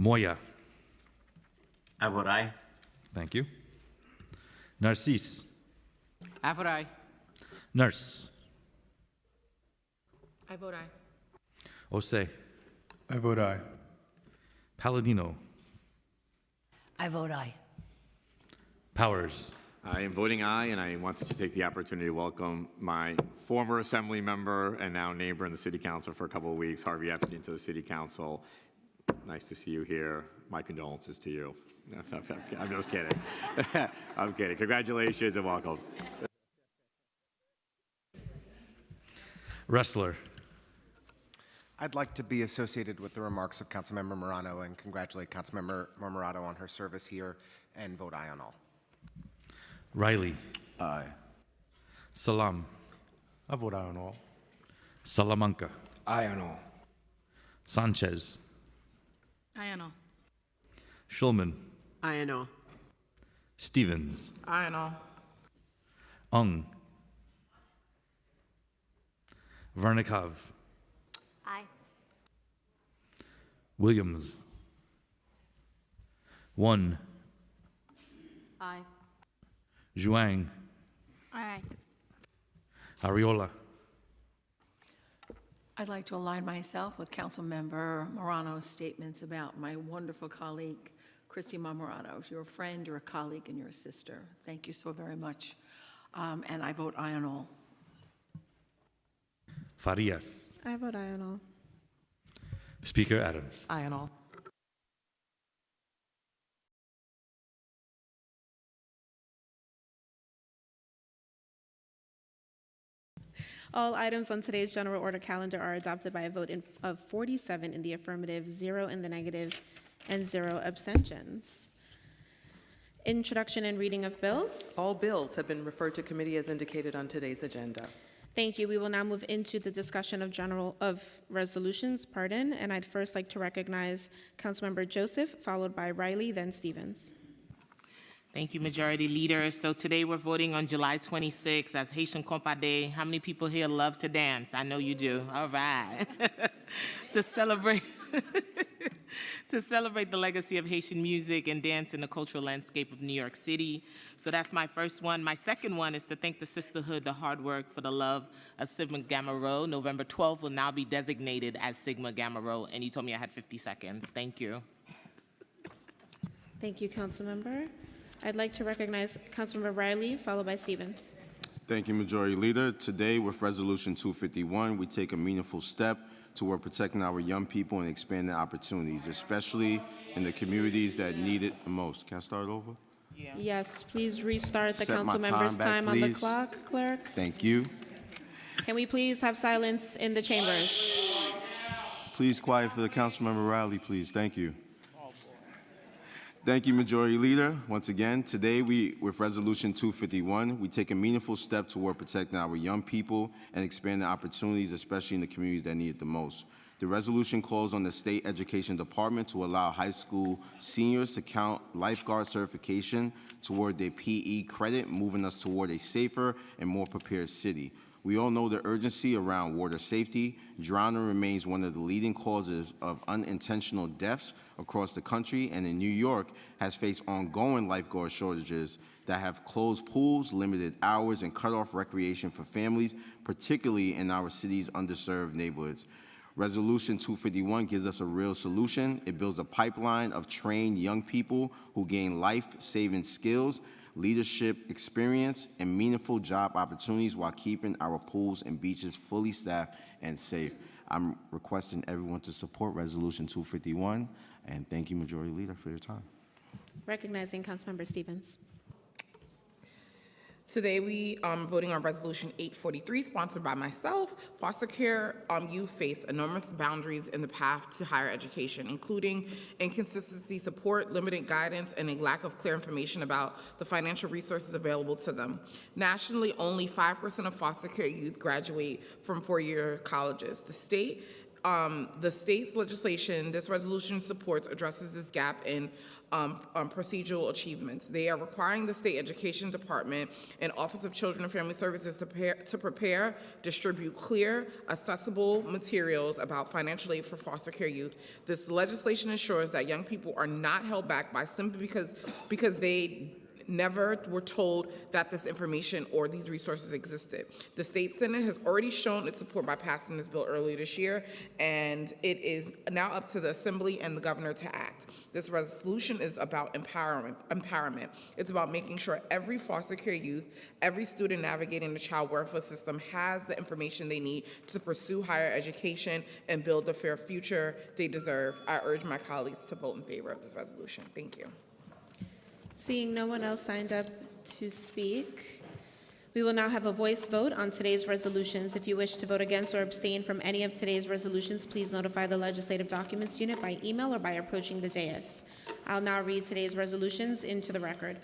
Moya. I vote aye. Thank you. Narcisse. I vote aye. Nurse. I vote aye. Osei. I vote aye. Palladino. I vote aye. Powers. I am voting aye, and I wanted to take the opportunity to welcome my former assembly member and now neighbor in the city council for a couple of weeks, Harvey Epstein, to the city council. Nice to see you here. My condolences to you. I'm just kidding. I'm kidding. Congratulations and welcome. Wrestler. I'd like to be associated with the remarks of Councilmember Morano and congratulate Councilmember Morano on her service here and vote aye on all. Riley. Aye. Salam. I vote aye on all. Salamanca. Aye on all. Sanchez. Aye on all. Schulman. Aye on all. Stevens. Aye on all. Ung. Vernikov. Aye. Williams. 1. Aye. Zhuang. Aye. Ariola. I'd like to align myself with Councilmember Morano's statements about my wonderful colleague, Christy Morano. You're a friend, you're a colleague, and you're a sister. Thank you so very much. And I vote aye on all. Farias. I vote aye on all. Speaker Adams. Aye on all. All items on today's general order calendar are adopted by a vote of 47 in the affirmative, 0 in the negative, and 0 abstentions. Introduction and reading of bills. All bills have been referred to committee as indicated on today's agenda. Thank you. We will now move into the discussion of resolutions, and I'd first like to recognize Councilmember Joseph, followed by Riley, then Stevens. Thank you, Majority Leader. So today we're voting on July 26th as Haitian Compa Day. How many people here love to dance? I know you do. All right. To celebrate the legacy of Haitian music and dance in the cultural landscape of New York City. So that's my first one. My second one is to thank the sisterhood, the hard work for the love of Sigma Gamma Rho. November 12th will now be designated as Sigma Gamma Rho, and you told me I had 50 seconds. Thank you. Thank you, Councilmember. I'd like to recognize Councilmember Riley, followed by Stevens. Thank you, Majority Leader. Today, with Resolution 251, we take a meaningful step toward protecting our young people and expanding opportunities, especially in the communities that need it the most. Can I start over? Yeah. Yes, please restart the Set council my member's time back, time on the please. clock, clerk. Thank you. Can we please have silence in the chambers? Please quiet for the Councilmember Riley, please. Thank you. Thank you, Majority Leader. Once again, today with Resolution 251, we take a meaningful step toward protecting our young people and expanding opportunities, especially in the communities that need it the most. The resolution calls on the State Education Department to allow high school seniors to count lifeguard certification toward their PE credit, moving us toward a safer and more prepared city. We all know the urgency around water safety. Drowning remains one of the leading causes of unintentional deaths across the country, and in New York has faced ongoing lifeguard shortages that have closed pools, limited hours, and cut off recreation for families, particularly in our city's underserved neighborhoods. Resolution 251 gives us a real solution. It builds a pipeline of trained young people who gain life-saving skills, leadership experience, and meaningful job opportunities while keeping our pools and beaches fully staffed and safe. I'm requesting everyone to support Resolution 251, and thank you, Majority Leader, for your time. Recognizing Councilmember Stevens. Today we are voting on Resolution 843, sponsored by myself. Foster care youth face enormous boundaries in the path to higher education, including inconsistency support, limited guidance, and a lack of clear information about the financial resources available to them. Nationally, only 5% of foster care youth graduate from four-year colleges. The state the state's legislation, this resolution supports, addresses this gap in procedural achievements. They are requiring the State Education Department and Office of Children and Family Services to prepare, distribute clear, accessible materials about financial aid for foster care youth. This legislation ensures that young people are not held back by simply because they never were told that this information or these resources existed. The State Senate has already shown its support by passing this bill earlier this year, and it is now up to the Assembly and the Governor to act. This resolution is about empowerment. It's about making sure every foster care youth, every student navigating the child welfare system has the information they need to pursue higher education and build the fair future they deserve. I urge my colleagues to vote in favor of this resolution. Thank you. Seeing no one else signed up to speak, we will now have a voice vote on today's resolutions. If you wish to vote against or abstain from any of today's resolutions, please notify the Legislative Documents Unit by email or by approaching the dais. I'll now read today's resolutions into the record.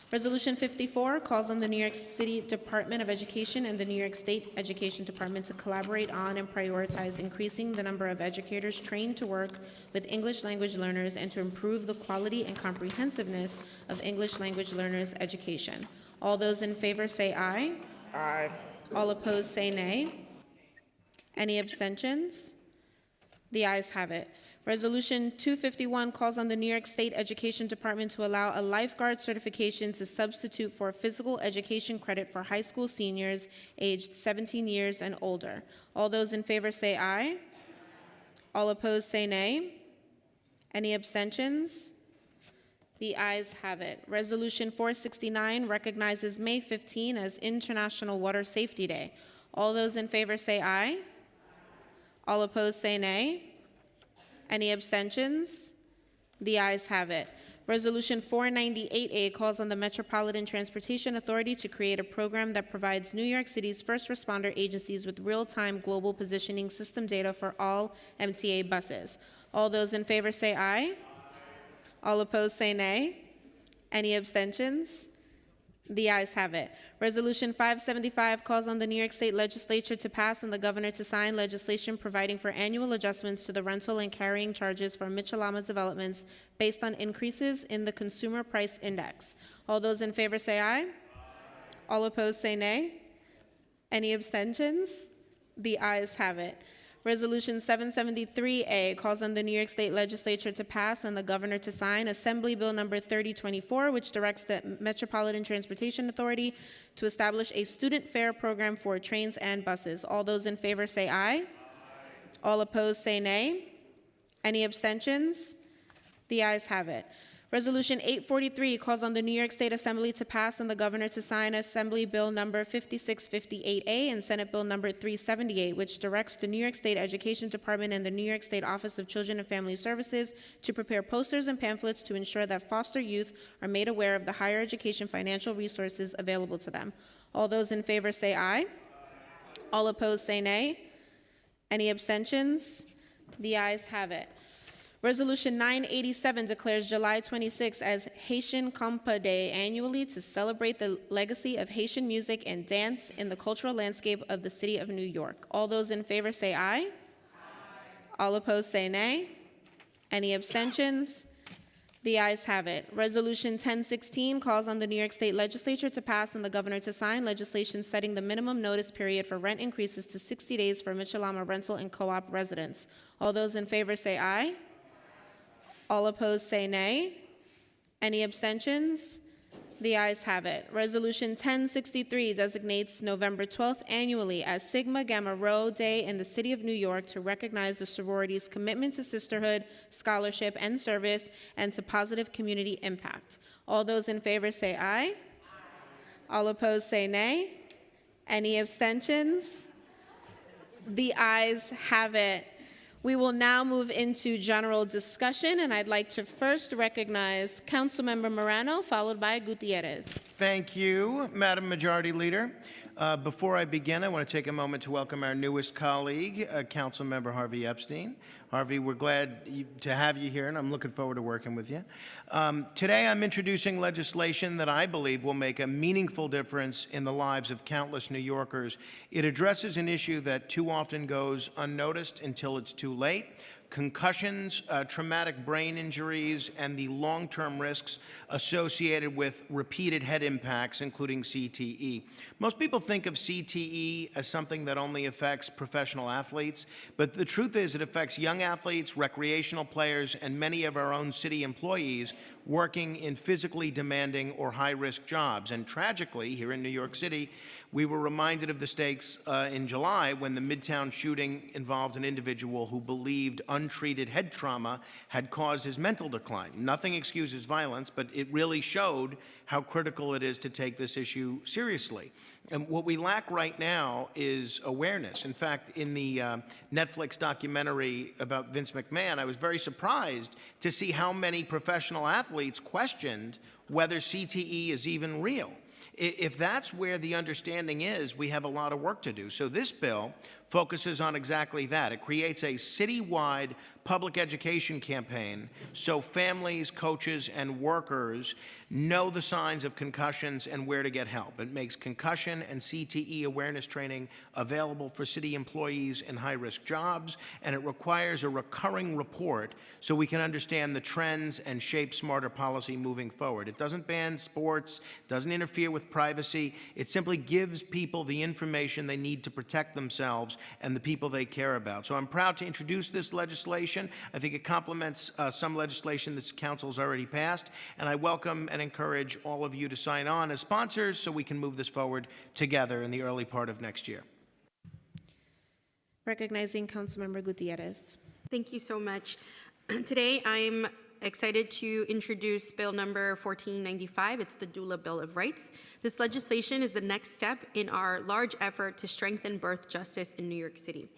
Resolution 54 calls on the New York City Department of Education and the New York State Education Department to collaborate on and prioritize increasing the number of educators trained to work with English language learners and to improve the quality and comprehensiveness of English language learners' education. All those in favor say aye. Aye. All opposed say nay. Any abstentions? The ayes have it. Resolution 251 calls on the New York State Education Department to allow a lifeguard certification to substitute for physical education credit for high school seniors aged 17 years and older. All those in favor say aye. All opposed say nay. Any abstentions? The ayes have it. Resolution 469 recognizes May 15 as International Water Safety Day. All those in favor say aye. All opposed say nay. Any abstentions? The ayes have it. Resolution 498A calls on the Metropolitan Transportation Authority to create a program that provides New York City's first responder agencies with real-time global positioning system data for all MTA buses. All those in favor say aye. All opposed say nay. Any abstentions? The ayes have it. Resolution 575 calls on the New York State Legislature to pass and the Governor to sign legislation providing for annual adjustments to the rental and carrying charges for Mitchell-Lama developments based on increases in the Consumer Price Index. All those in favor say aye. All opposed say nay. Any abstentions? The ayes have it. Resolution 773A calls on the New York State Legislature to pass and the Governor to sign Assembly Bill number 3024, which directs the Metropolitan Transportation Authority to establish a student fare program for trains and buses. All those in favor say aye. All opposed say nay. Any abstentions? The ayes have it. Resolution 843 calls on the New York State Assembly to pass and the Governor to sign Assembly Bill number 5658A and Senate Bill number 378, which directs the New York State Education Department and the New York State Office of Children and Family Services to prepare posters and pamphlets to ensure that foster youth are made aware of the higher education financial resources available to them. All those in favor say aye. All opposed say nay. Any abstentions? The ayes have it. Resolution 987 declares July 26 as Haitian Compa Day annually to celebrate the legacy of Haitian music and dance in the cultural landscape of the city of New York. All those in favor say aye. All opposed say nay. Any abstentions? The ayes have it. Resolution 1016 calls on the New York State Legislature to pass and the Governor to sign legislation setting the minimum notice period for rent increases to 60 days for Mitchell-Lama rental and co-op residents. All those in favor say aye. All opposed say nay. Any abstentions? The ayes have it. Resolution 1063 designates November 12th annually as Sigma Gamma Rho Day in the city of New York to recognize the sorority's commitment to sisterhood, scholarship, and service, and to positive community impact. All those in favor say aye. All opposed say nay. Any abstentions? The ayes have it. We will now move into general discussion, and I'd like to first recognize Councilmember Morano, followed by Gutierrez. Thank you, Madam Majority Leader. Before I begin, I want to take a moment to welcome our newest colleague, Councilmember Harvey Epstein. Harvey, we're glad to have you here, and I'm looking forward to working with you. Today, I'm introducing legislation that I believe will make a meaningful difference in the lives of countless New Yorkers. It addresses an issue that too often goes unnoticed until it's too late: concussions, traumatic brain injuries, and the long-term risks associated with repeated head impacts, including CTE. Most people think of CTE as something that only affects professional athletes, but the truth is it affects young athletes, recreational players, and many of our own city employees working in physically demanding or high-risk jobs. And tragically, here in New York City, we were reminded of the stakes in July when the Midtown shooting involved an individual who believed untreated head trauma had caused his mental decline. Nothing excuses violence, but it really showed how critical it is to take this issue seriously. And what we lack right now is awareness. In fact, in the Netflix documentary about Vince McMahon, I was very surprised to see how many professional athletes questioned whether CTE is even real. If that's where the understanding is, we have a lot of work to do. So this bill focuses on exactly that. It creates a citywide public education campaign so families, coaches, and workers know the signs of concussions and where to get help. It makes concussion and CTE awareness training available for city employees in high-risk jobs, and it requires a recurring report so we can understand the trends and shape smarter policy moving forward. It doesn't ban sports, doesn't interfere with privacy. It simply gives people the information they need to protect themselves and the people they care about. So I'm proud to introduce this legislation. I think it complements some legislation this council's already passed, and I welcome and encourage all of you to sign on as sponsors so we can move this forward together in the early part of next year. Recognizing Councilmember Gutierrez. Thank you so much. Today, I'm excited to introduce Bill number 1495. It's the Doula Bill of Rights. This legislation is the next step in our large effort to strengthen birth justice in New York City.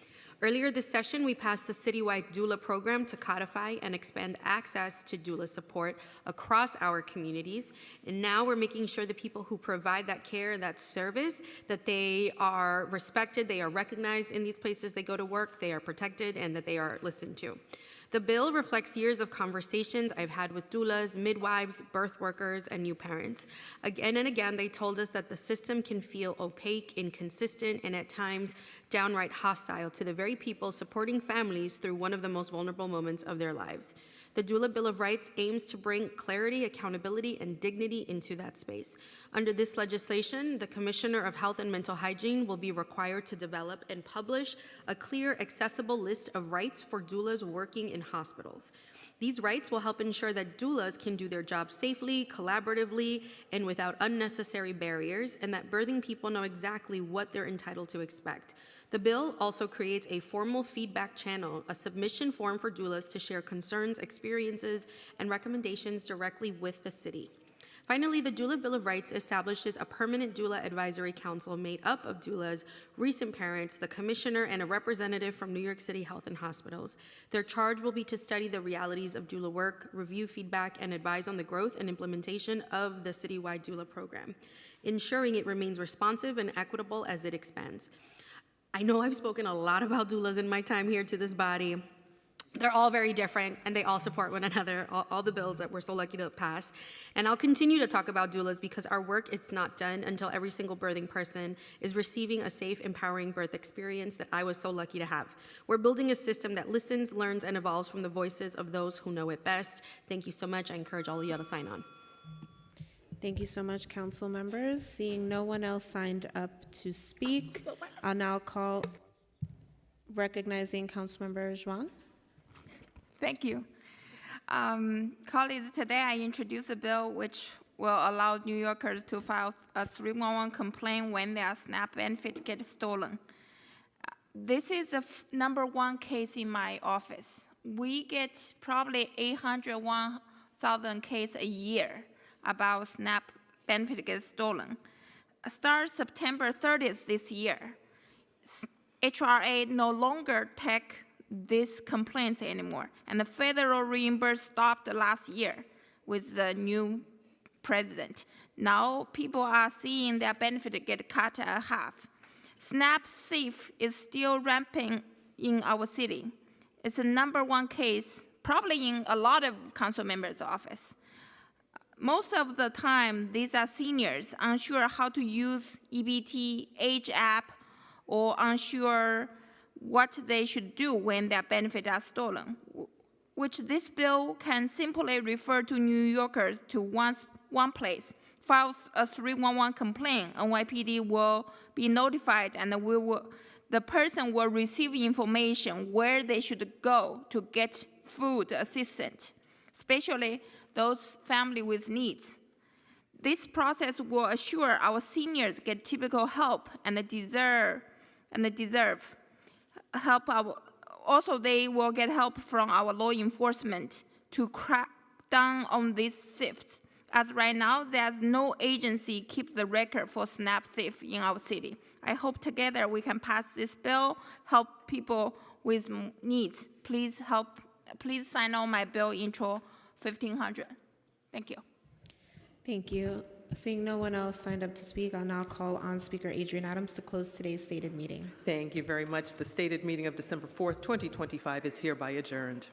Earlier this session, we passed the citywide doula program to codify and expand access to doula support across our communities. And now we're making sure the people who provide that care, that service, that they are respected, they are recognized in these places they go to work, they are protected, and that they are listened to. The bill reflects years of conversations I've had with doulas, midwives, birth workers, and new parents. Again and again, they told us that the system can feel opaque, inconsistent, and at times downright hostile to the very people supporting families through one of the most vulnerable moments of their lives. The Doula Bill of Rights aims to bring clarity, accountability, and dignity into that space. Under this legislation, the Commissioner of Health and Mental Hygiene will be required to develop and publish a clear, accessible list of rights for doulas working in hospitals. These rights will help ensure that doulas can do their job safely, collaboratively, and without unnecessary barriers, and that birthing people know exactly what they're entitled to expect. The bill also creates a formal feedback channel, a submission form for doulas to share concerns, experiences, and recommendations directly with the city. Finally, the Doula Bill of Rights establishes a permanent doula advisory council made up of doulas, recent parents, the commissioner, and a representative from New York City Health and Hospitals. Their charge will be to study the realities of doula work, review feedback, and advise on the growth and implementation of the citywide doula program, ensuring it remains responsive and equitable as it expands. I know I've spoken a lot about doulas in my time here to this body. They're all very different, and they all support one another, all the bills that we're so lucky to pass. And I'll continue to talk about doulas because our work is not done until every single birthing person is receiving a safe, empowering birth experience that I was so lucky to have. We're building a system that listens, learns, and evolves from the voices of those who know it best. Thank you so much. I encourage all of you to sign on. Thank you so much, council members. Seeing no one else signed up to speak, I'll now call recognizing Councilmember Zhuang. Thank you. Colleagues, today I introduce a bill which will allow New Yorkers to file a 311 complaint when their SNAP benefit gets stolen. This is the #1 case in my office. We get probably 801,000 cases a year about SNAP benefit gets stolen. Start September 30th this year, HRA no longer take these complaints anymore, and the federal reimbursement stopped last year with the new president. Now people are seeing their benefit get cut at half. SNAP thief is still ramping in our city. It's the #1 case, probably in a lot of council members' office. Most of the time, these are seniors unsure how to use EBT, Age app, or unsure what they should do when their benefits are stolen, which this bill can simply refer to New Yorkers to one place. File a 311 complaint, NYPD will be notified, and the person will receive information where they should go to get food assistance, especially those families with needs. This process will assure our seniors get typical help and deserve help. Also, they will get help from our law enforcement to crack down on these thefts. As right now, there's no agency keep the record for SNAP theft in our city. I hope together we can pass this bill, help people with needs. Please sign on my bill intro 1500. Thank you. Thank you. Seeing no one else signed up to speak, I'll now call on Speaker Adrian Adams to close today's stated meeting. Thank you very much. The stated meeting of December 4th, 2025 is hereby adjourned.